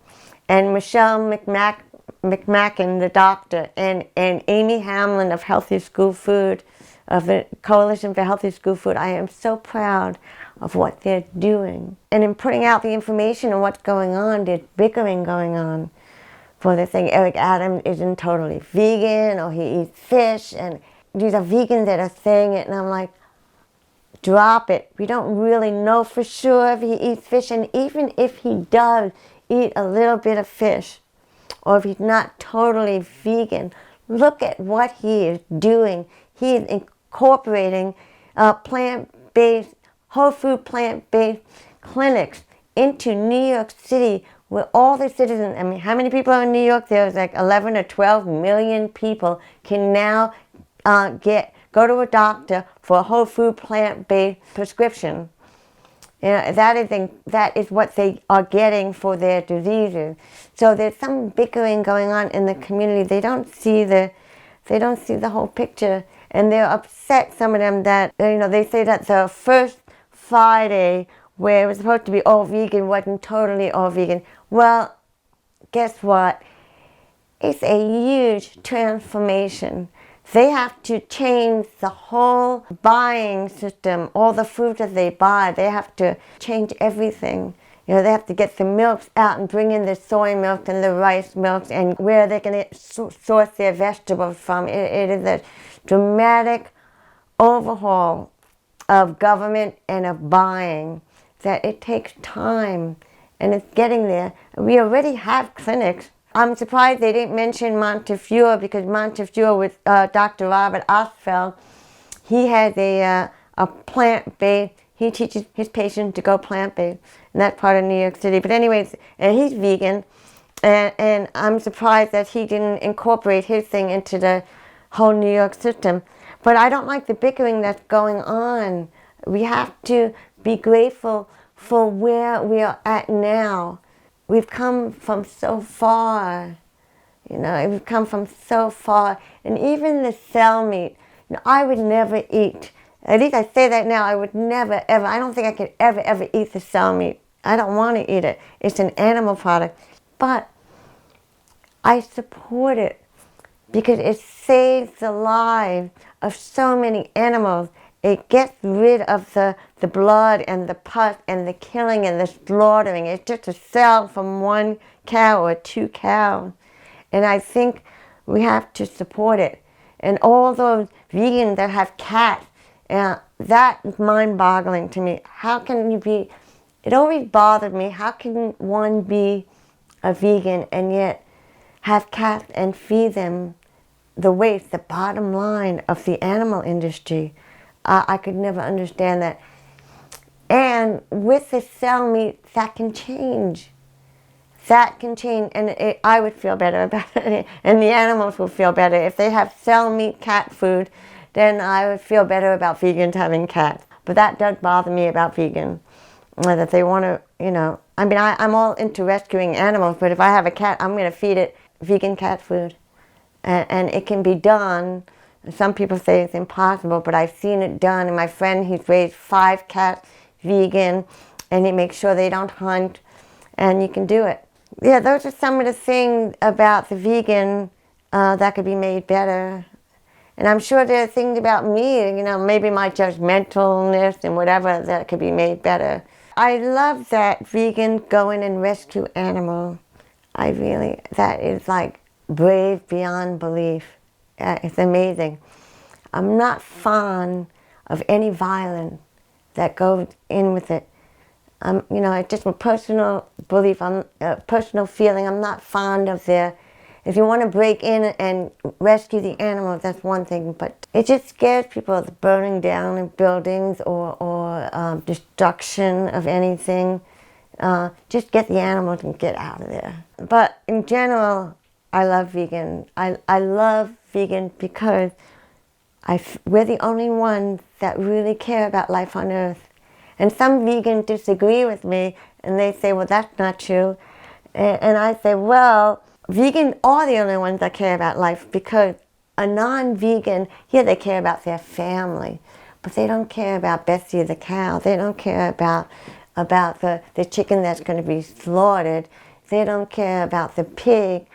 and Michelle McMacken, the doctor, and Amy Hamlin of Healthy School Food, of the Coalition for Healthy School Food. I am so proud of what they're doing. And in putting out the information on what's going on, there's bickering going on. For the thing, Eric Adams isn't totally vegan, or he eats fish, and these are vegans that are saying it, and I'm like, drop it. We don't really know for sure if he eats fish, and even if he does eat a little bit of fish, or if he's not totally vegan, look at what he is doing. He is incorporating plant-based, whole food plant-based clinics into New York City, where all the citizens, how many people are in New York? There's like 11 or 12 million people can now go to a doctor for a whole food plant-based prescription. That is what they are getting for their diseases. So there's some bickering going on in the community. They don't see the whole picture, and they're upset. Some of them that they say that the first Friday where it was supposed to be all vegan wasn't totally all vegan. Well, guess what? It's a huge transformation. They have to change the whole buying system, all the food that they buy. They have to change everything. They have to get the milks out and bring in the soy milk and the rice milks, and where they're going to source their vegetables from. It is a dramatic overhaul of government and of buying that it takes time, and it's getting there. We already have clinics. I'm surprised they didn't mention Montefiore, because Montefiore with Dr. Robert Ostfeld, he has a plant-based, he teaches his patients to go plant-based in that part of New York City. But anyways, and he's vegan, and I'm surprised that he didn't incorporate his thing into the whole New York system. But I don't like the bickering that's going on. We have to be grateful for where we are at now. We've come from so far, we've come from so far. And even the cell meat, I would never eat. At least I say that now, I would never, ever, I don't think I could ever eat the cell meat. I don't want to eat it. It's an animal product. But I support it because it saves the lives of so many animals. It gets rid of the blood and the pus and the killing and the slaughtering. It's just a cell from one cow or two cows. And I think we have to support it. And all those vegans that have cats, that is mind-boggling to me. How can you be, it always bothered me, how can one be a vegan and yet have cats and feed them the waste, the bottom line of the animal industry? I could never understand that. And with the cell meat, that can change. That can change, and I would feel better about it, and the animals would feel better. If they have cell meat cat food, then I would feel better about vegans having cats. But that does bother me about vegan, that they want to, I'm all into rescuing animals, but if I have a cat, I'm going to feed it vegan cat food. And it can be done. Some people say it's impossible, but I've seen it done. And my friend, he's raised 5 cats. vegan, and you make sure they don't hunt, and you can do it. Yeah, those are some of the things about the vegan that could be made better. And I'm sure there are things about me, maybe my judgmentalness and whatever that could be made better. I love that vegan go in and rescue animals. That is like brave beyond belief. It's amazing. I'm not fond of any violence that goes in with it. It's just a personal belief, personal feeling. I'm not fond of if you want to break in and rescue the animals, that's one thing, but it just scares people, the burning down of buildings or destruction of anything. Just get the animals and get out of there. But in general, I love vegan. I love vegan because we're the only ones that really care about life on Earth. And some vegans disagree with me, and they say, well, that's not true. And I say, well, vegans are the only ones that care about life, because a non-vegan, they care about their family, but they don't care about Bessie the cow. They don't care about the chicken that's going to be slaughtered. They don't care about the pig,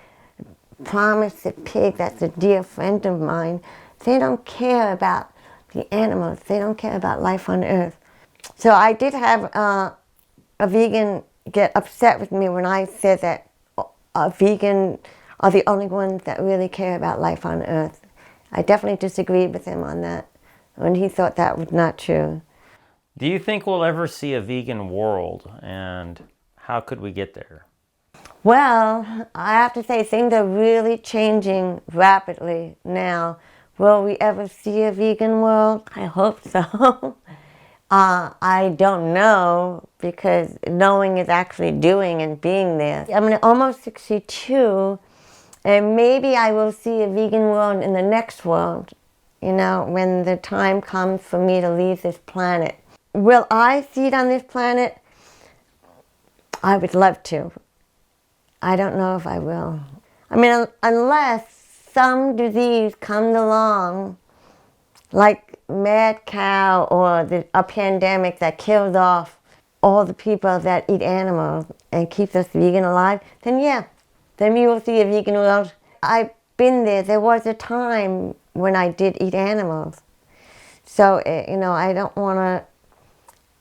Promise the pig, that's a dear friend of mine. They don't care about the animals. They don't care about life on Earth. So I did have a vegan get upset with me when I said that a vegan are the only ones that really care about life on Earth. I definitely disagreed with him on that, when he thought that was not true. Do you think we'll ever see a vegan world, and how could we get there? Well, I have to say things are really changing rapidly now. Will we ever see a vegan world? I hope so. I don't know, because knowing is actually doing and being there. I'm almost 62, and maybe I will see a vegan world in the next world, when the time comes for me to leave this planet. Will I see it on this planet? I would love to. I don't know if I will. Unless some disease comes along, like mad cow or a pandemic that kills off all the people that eat animals and keeps us vegan alive, then we will see a vegan world. I've been there. There was a time when I did eat animals. So, I don't want to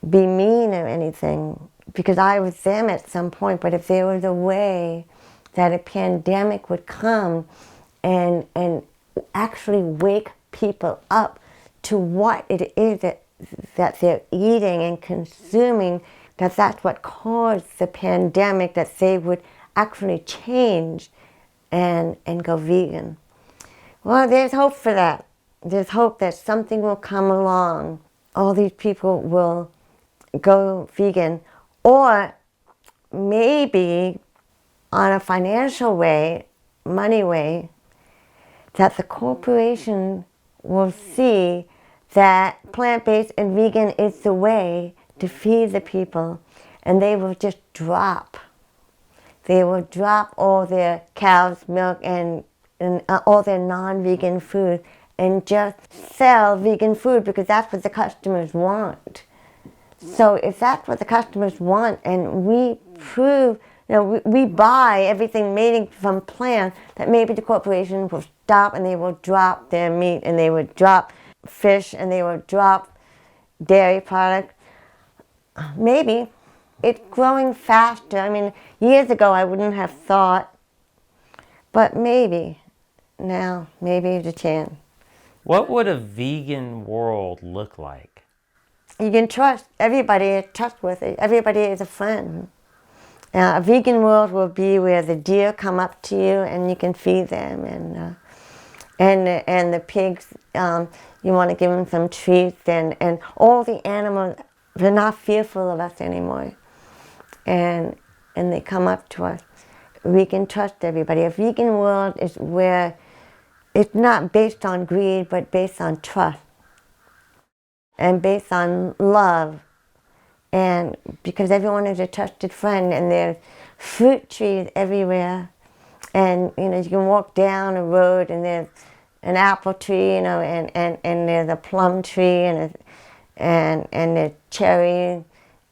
be mean or anything, because I was them at some point. But if there was a way that a pandemic would come and actually wake people up to what it is that they're eating and consuming, that's what caused the pandemic, that they would actually change and go vegan. Well, there's hope for that. There's hope that something will come along. All these people will go vegan, or maybe on a financial way, money way, that the corporation will see that plant-based and vegan is the way to feed the people, and they will just drop. They will drop all their cow's milk and all their non-vegan food and just sell vegan food, because that's what the customers want. So if that's what the customers want, and we prove, we buy everything made from plants, that maybe the corporation will stop and they will drop their meat, and they will drop fish, and they will drop dairy products. Maybe. It's growing faster. Years ago I wouldn't have thought, but maybe now, maybe there's a chance. What would a vegan world look like? You can trust everybody, is trustworthy. Everybody is a friend. A vegan world will be where the deer come up to you and you can feed them, and the pigs, you want to give them some treats, and all the animals, they're not fearful of us anymore, and they come up to us. We can trust everybody. A vegan world is where it's not based on greed, but based on trust, and based on love, and because everyone is a trusted friend, and there's fruit trees everywhere, and you can walk down a road and there's an apple tree, and there's a plum tree, and there's cherries,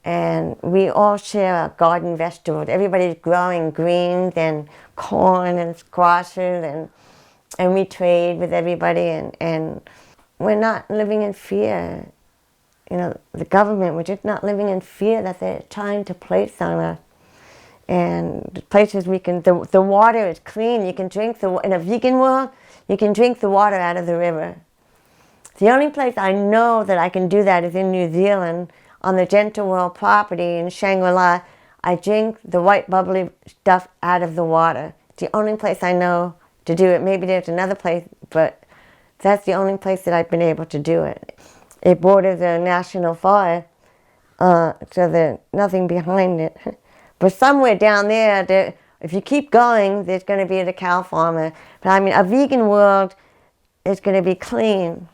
and we all share our garden vegetables. Everybody's growing greens and corn and squashes, and we trade with everybody, and we're not living in fear. You know, the government, we're just not living in fear that they're trying to place on us. And the places we can, the water is clean. You can drink in a vegan world, you can drink the water out of the river. The only place I know that I can do that is in New Zealand, on the Gentle World property in Shangri-La. I drink the white bubbly stuff out of the water. It's the only place I know to do it. Maybe there's another place, but that's the only place that I've been able to do it. It borders a national forest, so there's nothing behind it. But somewhere down there, if you keep going, there's going to be the cow farmer. But I mean, a vegan world is going to be clean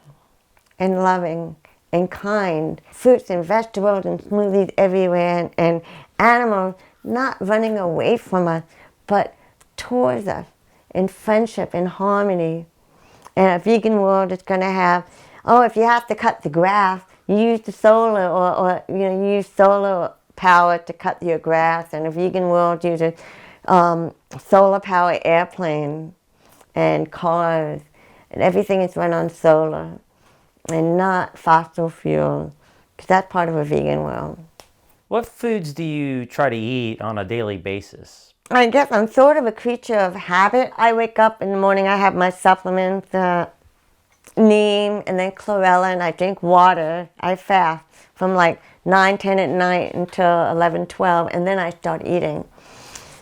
and loving and kind. Fruits and vegetables and smoothies everywhere, and animals not running away from us, but towards us in friendship and harmony. And a vegan world is going to have, if you have to cut the grass, you use the solar, or you use solar power to cut your grass. And a vegan world uses solar power airplanes and cars, and everything is run on solar and not fossil fuel, because that's part of a vegan world. What foods do you try to eat on a daily basis? I guess I'm sort of a creature of habit. I wake up in the morning, I have my supplements, neem and then chlorella, and I drink water. I fast from like 9, 10 at night until 11, 12, and then I start eating.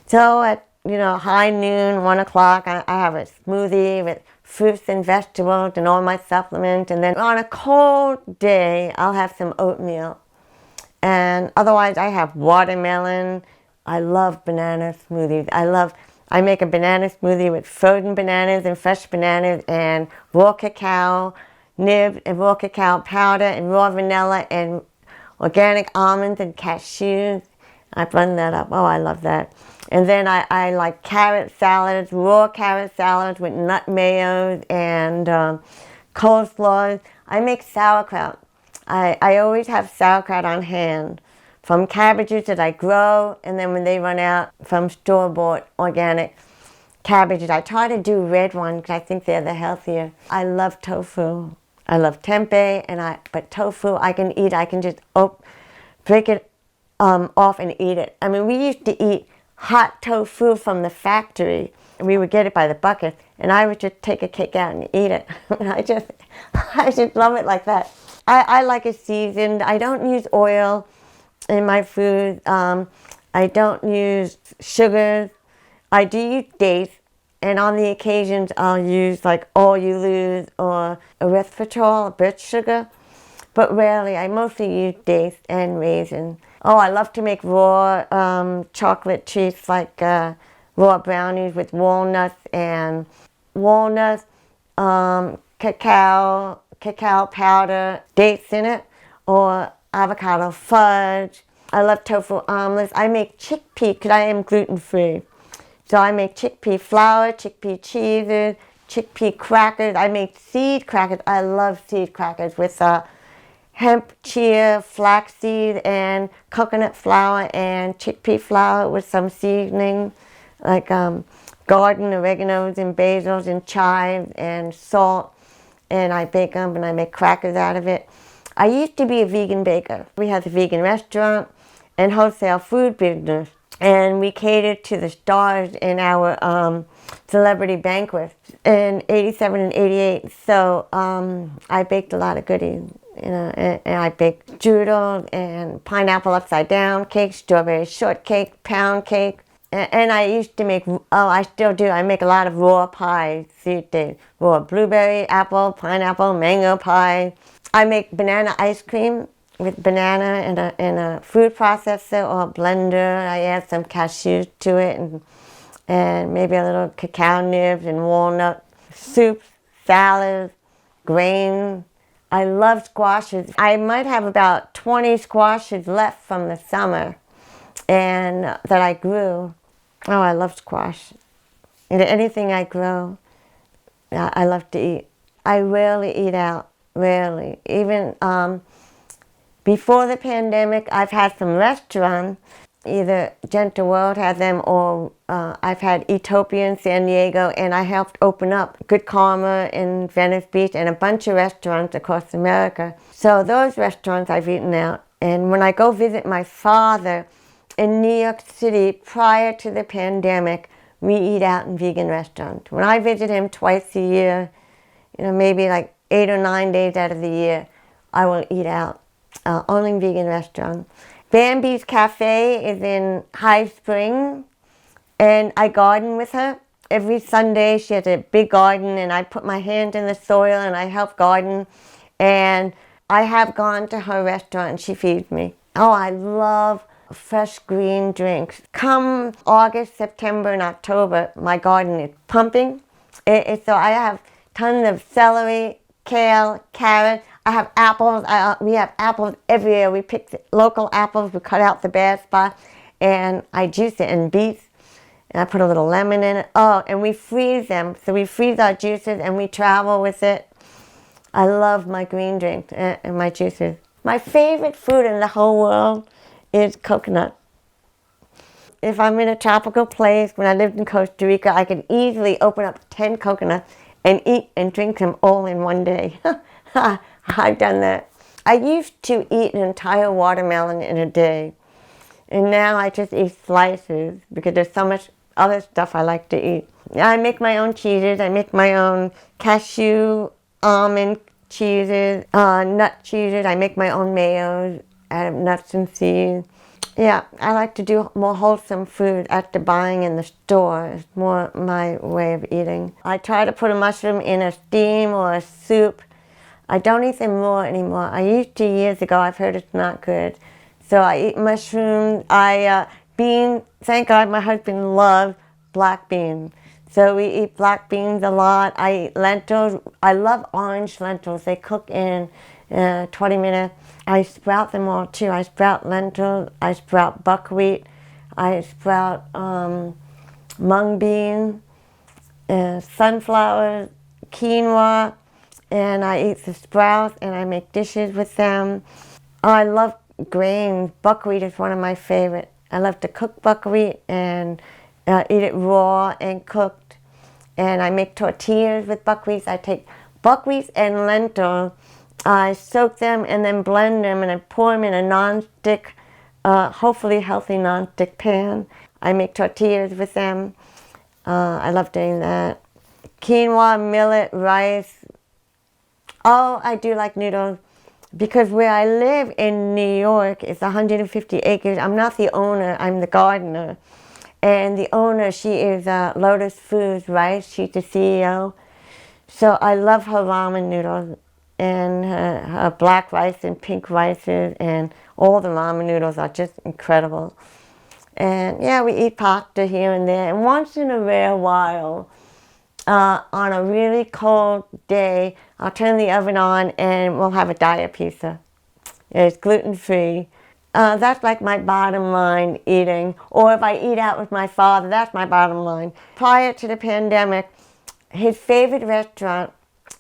So at high noon, 1 o'clock, I have a smoothie with fruits and vegetables and all my supplements. And then on a cold day, I'll have some oatmeal. And otherwise, I have watermelon. I love banana smoothies. I make a banana smoothie with frozen bananas and fresh bananas and raw cacao nibs and raw cacao powder and raw vanilla and organic almonds and cashews. I blend that up. Oh, I love that. And then I like carrot salads, raw carrot salads with nut mayos and coleslaws. I make sauerkraut. I always have sauerkraut on hand from cabbages that I grow, and then when they run out, from store-bought organic cabbages. I try to do red ones because I think they're the healthier. I love tofu. I love tempeh, but tofu I can eat. I can just break it off and eat it. I mean, we used to eat hot tofu from the factory. We would get it by the bucket, and I would just take a cake out and eat it. I just love it like that. I like it seasoned. I don't use oil in my food. I don't use sugars. I do use dates, and on the occasions I'll use like all you lose or erythritol, birch sugar, but rarely. I mostly use dates and raisins. Oh, I love to make raw chocolate treats, like raw brownies with walnuts, cacao powder, dates in it, or avocado fudge. I love tofu omelets. I make chickpea, because I am gluten-free. So I make chickpea flour, chickpea cheeses, chickpea crackers. I make seed crackers. I love seed crackers with hemp, chia, flaxseed, and coconut flour and chickpea flour with some seasoning, like garden oreganos and basils and chives and salt. And I bake them, and I make crackers out of it. I used to be a vegan baker. We had a vegan restaurant and wholesale food business, and we catered to the stars in our celebrity banquets in '87 and '88. So I baked a lot of goodies, and I baked strudel and pineapple upside down cake, strawberry shortcake, pound cake. And I used to make, I still do, I make a lot of raw pies these days. Raw blueberry, apple, pineapple, mango pie. I make banana ice cream with banana in a food processor or blender. I add some cashews to it and maybe a little cacao nibs and walnut. Soups, salads, grains. I love squashes. I might have about 20 squashes left from the summer and that I grew. Oh, I love squash. And anything I grow, I love to eat. I rarely eat out, rarely. Even Before the pandemic, I've had some restaurants. Either Gentle World had them, or I've had Etopia in San Diego, and I helped open up Good Karma in Venice Beach and a bunch of restaurants across America. So those restaurants I've eaten out. And when I go visit my father in New York City prior to the pandemic, we eat out in vegan restaurants. When I visit him twice a year, maybe like 8 or 9 days out of the year, I will eat out, only in vegan restaurants. Bambi's Cafe is in High Spring, and I garden with her. Every Sunday she has a big garden, and I put my hand in the soil and I help garden. And I have gone to her restaurant and she feeds me. Oh, I love fresh green drinks. Come August, September, and October, my garden is pumping. So I have tons of celery, kale, carrot. I have apples. We have apples everywhere. We pick the local apples. We cut out the bad spots, and I juice it, and beets. And I put a little lemon in it. Oh, and we freeze them. So we freeze our juices, and we travel with it. I love my green drinks and my juices. My favorite food in the whole world is coconut. If I'm in a tropical place, when I lived in Costa Rica, I could easily open up 10 coconuts and eat and drink them all in one day. I've done that. I used to eat an entire watermelon in a day, and now I just eat slices because there's so much other stuff I like to eat. I make my own cheeses. I make my own cashew, almond cheeses, nut cheeses. I make my own mayos out of nuts and seeds. Yeah, I like to do more wholesome food after buying in the store. It's more my way of eating. I try to put a mushroom in a steam or a soup. I don't eat them raw anymore. I used to years ago. I've heard it's not good. So I eat mushrooms. Beans. Thank God my husband loves black beans. So we eat black beans a lot. I eat lentils. I love orange lentils. They cook in 20 minutes. I sprout them all too. I sprout lentils. I sprout buckwheat. I sprout mung beans, sunflowers, quinoa. And I eat the sprouts, and I make dishes with them. Oh, I love grains. Buckwheat is one of my favorite. I love to cook buckwheat and eat it raw and cooked. And I make tortillas with buckwheat. I take buckwheat and lentils. I soak them and then blend them, and I pour them in a non-stick, hopefully healthy non-stick pan. I make tortillas with them. I love doing that. Quinoa, millet, rice. Oh, I do like noodles, because where I live in New York is 150 acres. I'm not the owner, I'm the gardener. And the owner, she is Lotus Foods Rice. She's the CEO. So I love her ramen noodles and her black rice and pink rices, and all the ramen noodles are just incredible. And yeah, we eat pasta here and there. And once in a rare while, on a really cold day, I'll turn the oven on and we'll have a diet pizza. It's gluten-free. That's like my bottom line eating. Or if I eat out with my father, that's my bottom line. Prior to the pandemic, his favorite restaurant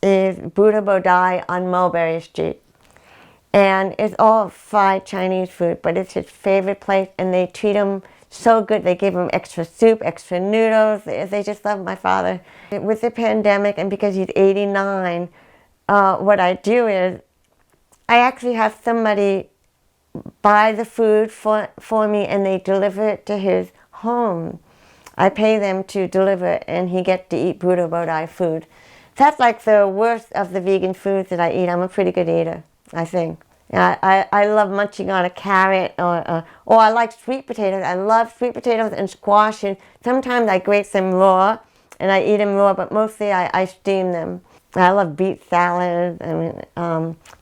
is Buddha Bodai on Mulberry Street. And it's all fried Chinese food, but it's his favorite place, and they treat him so good. They give him extra soup, extra noodles. They just love my father. With the pandemic, and because he's 89, what I do is I actually have somebody buy the food for me, and they deliver it to his home. I pay them to deliver it, and he gets to eat Buddha Bodai food. That's like the worst of the vegan foods that I eat. I'm a pretty good eater, I think. I love munching on a carrot, or I like sweet potatoes. I love sweet potatoes and squash, and sometimes I grate them raw and I eat them raw, but mostly I steam them. I love beet salad,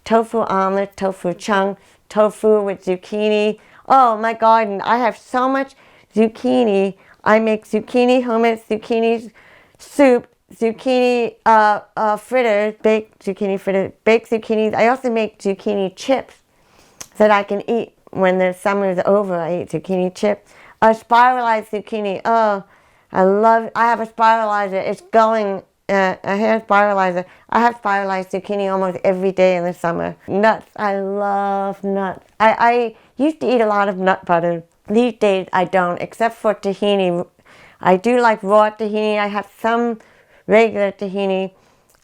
tofu omelet, tofu chung, tofu with zucchini. Oh, my garden, I have so much zucchini. I make zucchini hummus, zucchini soup, zucchini fritters, baked zucchinis. I also make zucchini chips that I can eat when the summer is over. I eat zucchini chips. A spiralized zucchini. Oh, I have a spiralizer. It's going a hair spiralizer. I have spiralized zucchini almost every day in the summer. Nuts. I love nuts. I used to eat a lot of nut butter. These days I don't, except for tahini. I do like raw tahini. I have some regular tahini.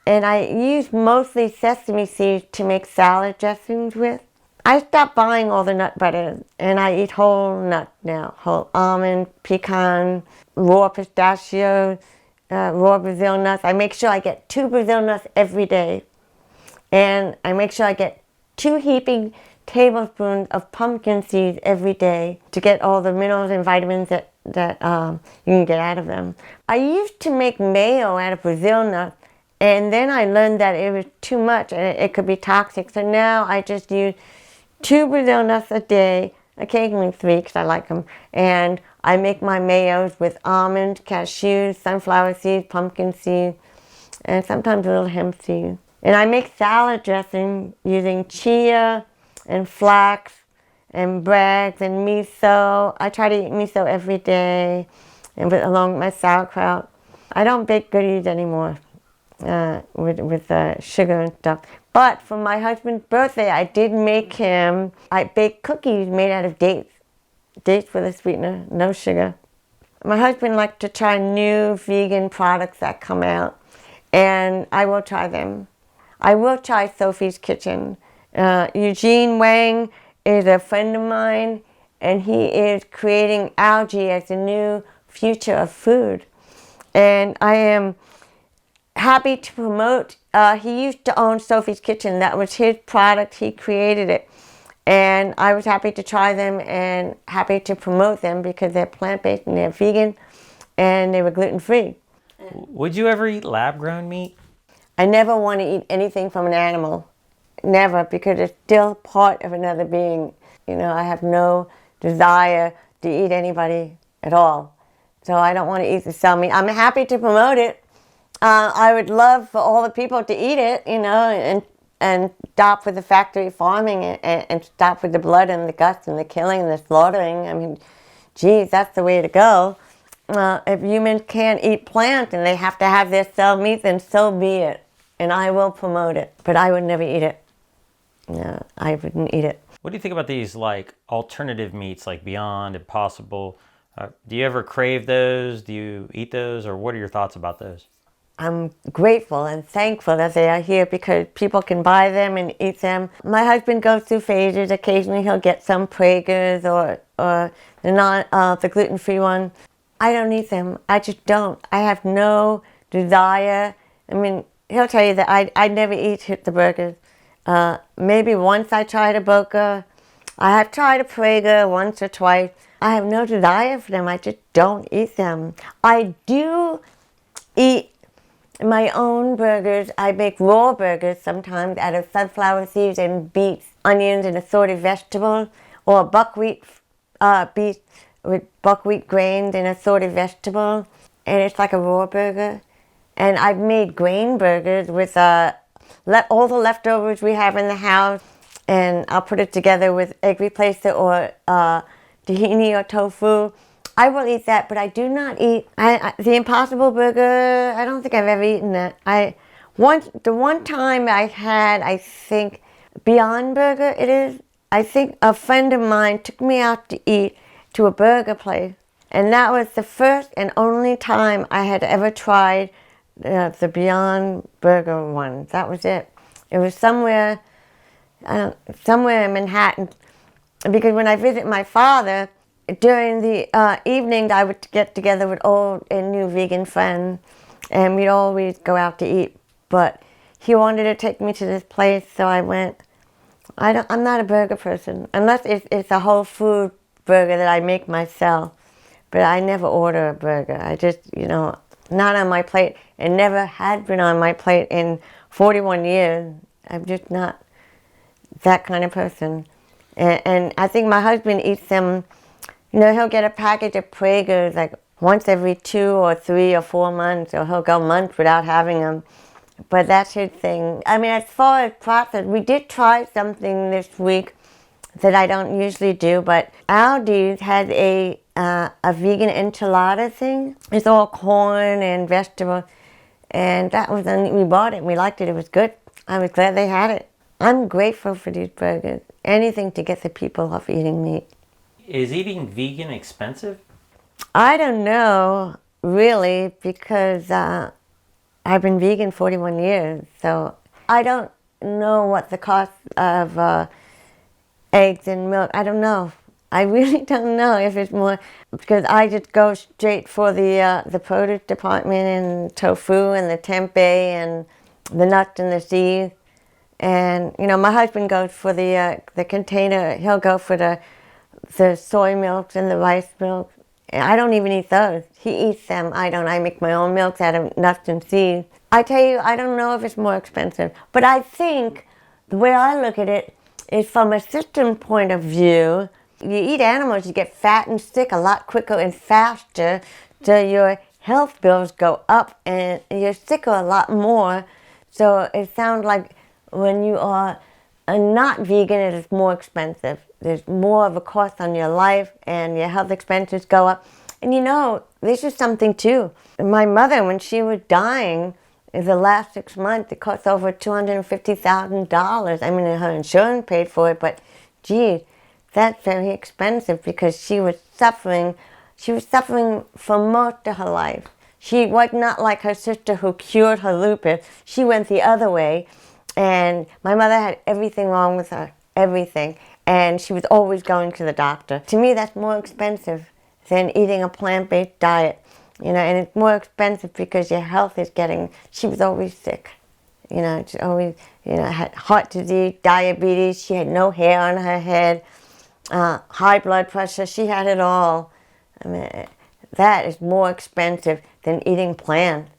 And I use mostly sesame seeds to make salad dressings with. I stopped buying all the nut butter and I eat whole nut now. Whole almond, pecan, raw pistachio, raw Brazil nuts. I make sure I get 2 Brazil nuts every day. And I make sure I get 2 heaping tablespoons of pumpkin seeds every day to get all the minerals and vitamins that you can get out of them. I used to make mayo out of Brazil nuts, and then I learned that it was too much and it could be toxic. So now I just use 2 Brazil nuts a day, occasionally 3 because I like them. And I make my mayos with almonds, cashews, sunflower seeds, pumpkin seeds, and sometimes a little hemp seed. And I make salad dressing using chia and flax and Bragg's and miso. I try to eat miso every day, and along with my sauerkraut. I don't bake goodies anymore with sugar and stuff. But for my husband's birthday, I did make him, I baked cookies made out of dates. Dates with a sweetener, no sugar. My husband likes to try new vegan products that come out, and I will try them. I will try Sophie's Kitchen. Eugene Wang is a friend of mine, and he is creating algae as a new future of food. And I am happy to promote. He used to own Sophie's Kitchen. That was his product. He created it. And I was happy to try them and happy to promote them because they're plant-based and they're vegan and they were gluten-free. Would you ever eat lab-grown meat? I never want to eat anything from an animal. Never, because it's still part of another being. You know, I have no desire to eat anybody at all. So I don't want to eat the cell meat. I'm happy to promote it. I would love for all the people to eat it, you know, and stop with the factory farming and stop with the blood and the guts and the killing and the slaughtering. I mean, geez, that's the way to go. If humans can't eat plant and they have to have their cell meat, then so be it. And I will promote it, but I would never eat it. No, I wouldn't eat it. What do you think about these like alternative meats like Beyond, Impossible? Do you ever crave those? Do you eat those? Or what are your thoughts about those? I'm grateful and thankful that they are here because people can buy them and eat them. My husband goes through phases. Occasionally he'll get some Prager's or the gluten-free one. I don't eat them. I just don't. I have no desire. I mean, he'll tell you that I never eat the burgers. Maybe once I tried a Boca. I have tried a Prager once or twice. I have no desire for them. I just don't eat them. I do eat my own burgers. I make raw burgers sometimes out of sunflower seeds and beets, onions, and assorted vegetables, or buckwheat beets with buckwheat grains and assorted vegetables, and it's like a raw burger. And I've made grain burgers with all the leftovers we have in the house, and I'll put it together with egg replacer or tahini or tofu. I will eat that, but I do not eat the Impossible Burger. I don't think I've ever eaten that. The one time I had, I think, Beyond Burger it is. I think a friend of mine took me out to eat to a burger place, and that was the first and only time I had ever tried the Beyond Burger one. That was it. It was somewhere in Manhattan, because when I visit my father, during the evenings, I would get together with old and new vegan friends, and we'd always go out to eat. But he wanted to take me to this place, so I went. I'm not a burger person, unless it's a whole food burger that I make myself. But I never order a burger. I just, not on my plate, and never had been on my plate in 41 years. I'm just not that kind of person. And I think my husband eats them. He'll get a package of Prager's like once every 2 or 3 or 4 months, or he'll go months without having them. But that's his thing. I mean, as far as processed, we did try something this week that I don't usually do, but Aldi's has a vegan enchilada thing. It's all corn and vegetables. And that was, and we bought it and we liked it. It was good. I was glad they had it. I'm grateful for these burgers. Anything to get the people off eating meat. Is eating vegan expensive? I don't know, really, because I've been vegan 41 years. So I don't know what the cost of eggs and milk, I don't know. I really don't know if it's more, because I just go straight for the produce department and tofu and the tempeh and the nuts and the seeds. And you know, my husband goes for the container. He'll go for the soy milks and the rice milks. And I don't even eat those. He eats them. I don't. I make my own milks out of nuts and seeds. I tell you, I don't know if it's more expensive, but I think the way I look at it is from a system point of view. You eat animals, you get fat and sick a lot quicker and faster, so your health bills go up and you're sicker a lot more. So it sounds like when you are not vegan, it is more expensive. There's more of a cost on your life and your health expenses go up. And you know, this is something too. My mother, when she was dying, in the last 6 months, it cost over $250,000. I mean, her insurance paid for it, but geez, that's very expensive because she was suffering. She was suffering for most of her life. She was not like her sister who cured her lupus. She went the other way, and my mother had everything wrong with her, everything. And she was always going to the doctor. To me, that's more expensive than eating a plant-based diet. You know, and it's more expensive because your health is getting, she was always sick. You know, she always, you know, had heart disease, diabetes, she had no hair on her head, high blood pressure, she had it all. I mean, that is more expensive than eating plants.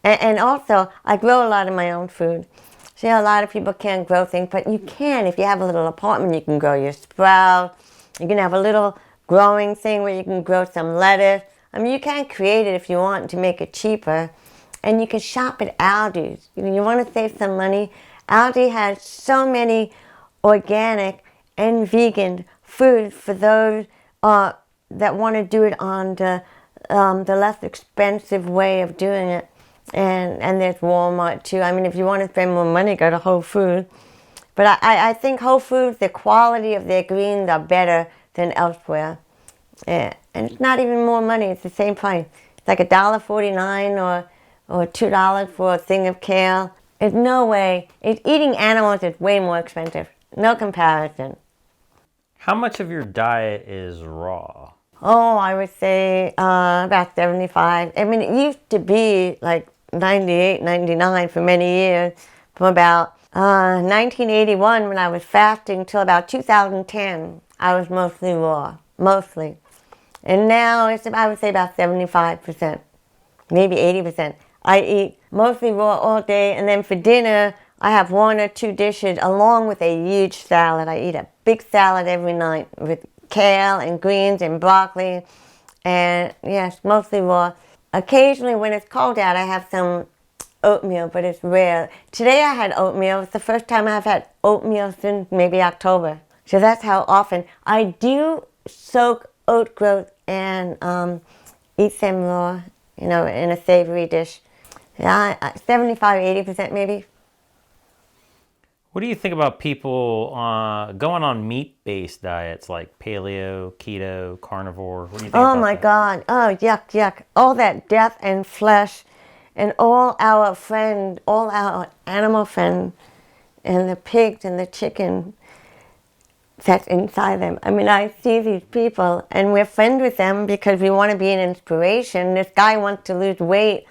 And also, I grow a lot of my own food. See, a lot of people can't grow things, but you can. If you have a little apartment, you can grow your sprouts. You can have a little growing thing where you can grow some lettuce. I mean, you can create it if you want to make it cheaper. And you can shop at Aldi's. You know, you want to save some money. Aldi has so many organic and vegan foods for those that want to do it on the less expensive way of doing it. And there's Walmart too. I mean, if you want to spend more money, go to Whole Foods. But I think Whole Foods, the quality of their greens are better than elsewhere. Yeah. And it's not even more money, it's the same price. It's like $1.49 or $2 for a thing of kale. There's no way. Eating animals is way more expensive. No comparison. How much of your diet is raw? Oh, I would say about 75. I mean, it used to be like 98, 99 for many years. From about 1981 when I was fasting till about 2010, I was mostly raw. Mostly. And now it's, I would say, about 75%, maybe 80%. I eat mostly raw all day, and then for dinner, I have 1 or 2 dishes along with a huge salad. I eat a big salad every night with kale and greens and broccoli, and yes, mostly raw. Occasionally, when it's cold out, I have some oatmeal, but it's rare. Today I had oatmeal. It's the first time I've had oatmeal since maybe October. So that's how often. I do soak oat groats and eat them raw, you know, in a savory dish. Yeah, 75, 80% maybe. What do you think about people going on meat-based diets like paleo, keto, carnivore? What do you think Oh about my that? God. Oh, yuck, yuck. All that death and flesh and all our friends, all our animal friends and the pigs and the chicken that's inside them. I mean, I see these people and we're friends with them because we want to be an inspiration. This guy wants to lose weight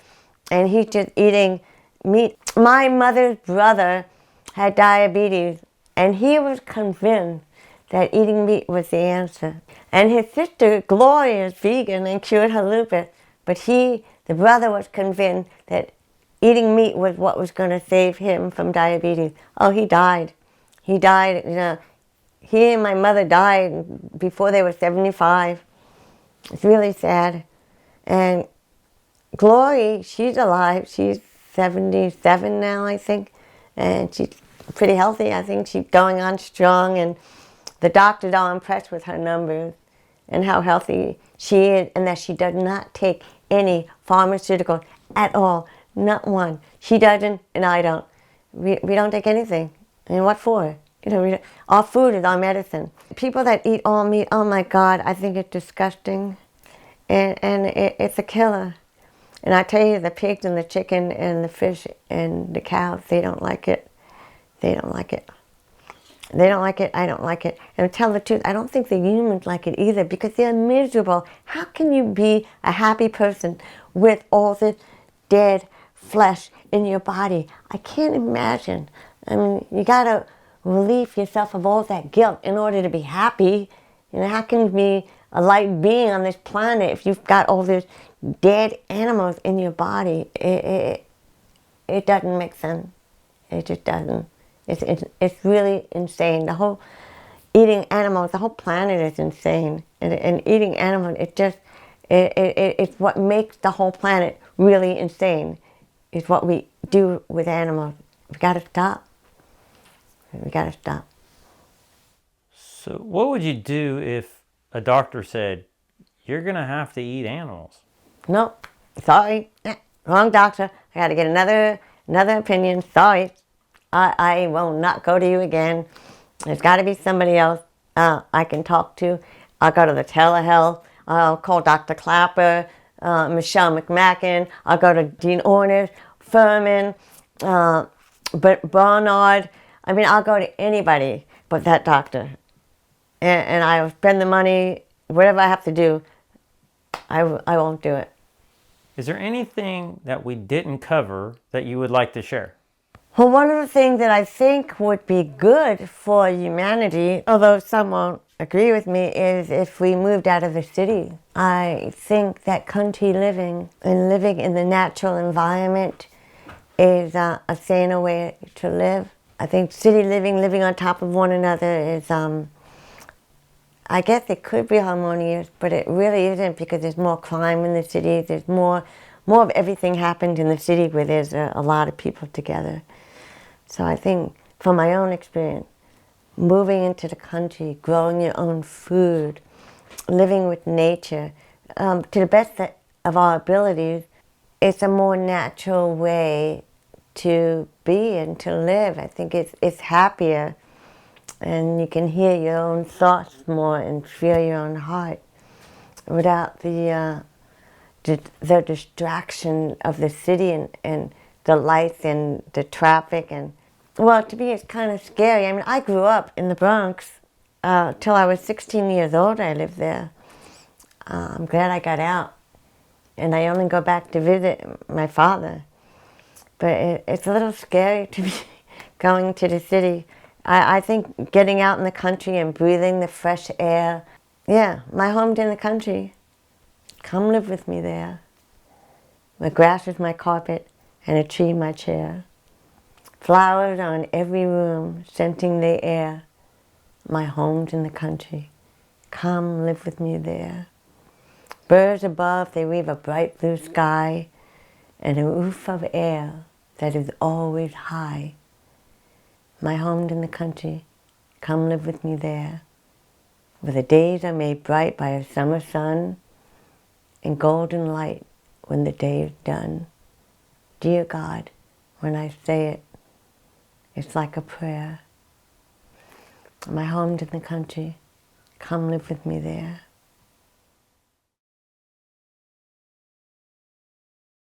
and he's just eating meat. My mother's brother had diabetes and he was convinced that eating meat was the answer. And his sister, Gloria, is vegan and cured her lupus, but the brother was convinced that eating meat was what was going to save him from diabetes. Oh, he died. He died, you know. He and my mother died before they were 75. It's really sad. And Glory, she's alive. She's 77 now, I think. And she's pretty healthy. I think she's going on strong. And the doctors are impressed with her numbers and how healthy she is and that she does not take any pharmaceuticals at all. not one. She doesn't, and I don't. We don't take anything. I mean, what for? You know, our food is our medicine. People that eat all meat, oh my God, I think it's disgusting, and it's a killer. And I tell you, the pigs and the chicken and the fish and the cows, they don't like it. They don't like it. They don't like it, I don't like it. And to tell the truth, I don't think the humans like it either because they're miserable. How can you be a happy person with all this dead flesh in your body? I can't imagine. I mean, you gotta relieve yourself of all that guilt in order to be happy. You know, how can you be a light being on this planet if you've got all these dead animals in your body? It doesn't make sense. It just doesn't. It's really insane. The whole eating animals, the whole planet is insane. And eating animals, it's what makes the whole planet really insane. It's what we do with animals. We gotta stop. We gotta stop. So what would you do if a doctor said, you're going to have to eat animals? Nope. Sorry. Wrong doctor. I gotta get another opinion. Sorry. I will not go to you again. There's got to be somebody else I can talk to. I'll go to the telehealth. I'll call Dr. Clapper, Michelle McMacken. I'll go to Dean Ornish, Furman, but Barnard. I mean, I'll go to anybody but that doctor. And I'll spend the money, whatever I have to do, I won't do it. Is there anything that we didn't cover that you would like to share? Well, one of the things that I think would be good for humanity, although some won't agree with me, is if we moved out of the city. I think that country living and living in the natural environment is a saner way to live. I think city living on top of one another is, I guess it could be harmonious, but it really isn't because there's more crime in the city. There's more of everything happened in the city where there's a lot of people together. So I think, from my own experience, moving into the country, growing your own food, living with nature, to the best of our abilities, it's a more natural way to be and to live. I think it's happier, and you can hear your own thoughts more and feel your own heart without the distraction of the city and the lights and the traffic. And well, to me it's kind of scary. I mean, I grew up in the Bronx till I was 16 years old. I lived there. I'm glad I got out, and I only go back to visit my father. But it's a little scary to be going to the city. I think getting out in the country and breathing the fresh air. Yeah, my home's in the country. Come live with me there. The grass is my carpet and a tree my chair. Flowers are in every room, scenting the air. My home's in the country. Come live with me there. Birds above, they weave a bright blue sky and a roof of air that is always high. My home's in the country. Come live with me there. Where the days are made bright by a summer sun and golden light when the day is done. Dear God, when I say it, it's like a prayer. My home's in the country. Come live with me there.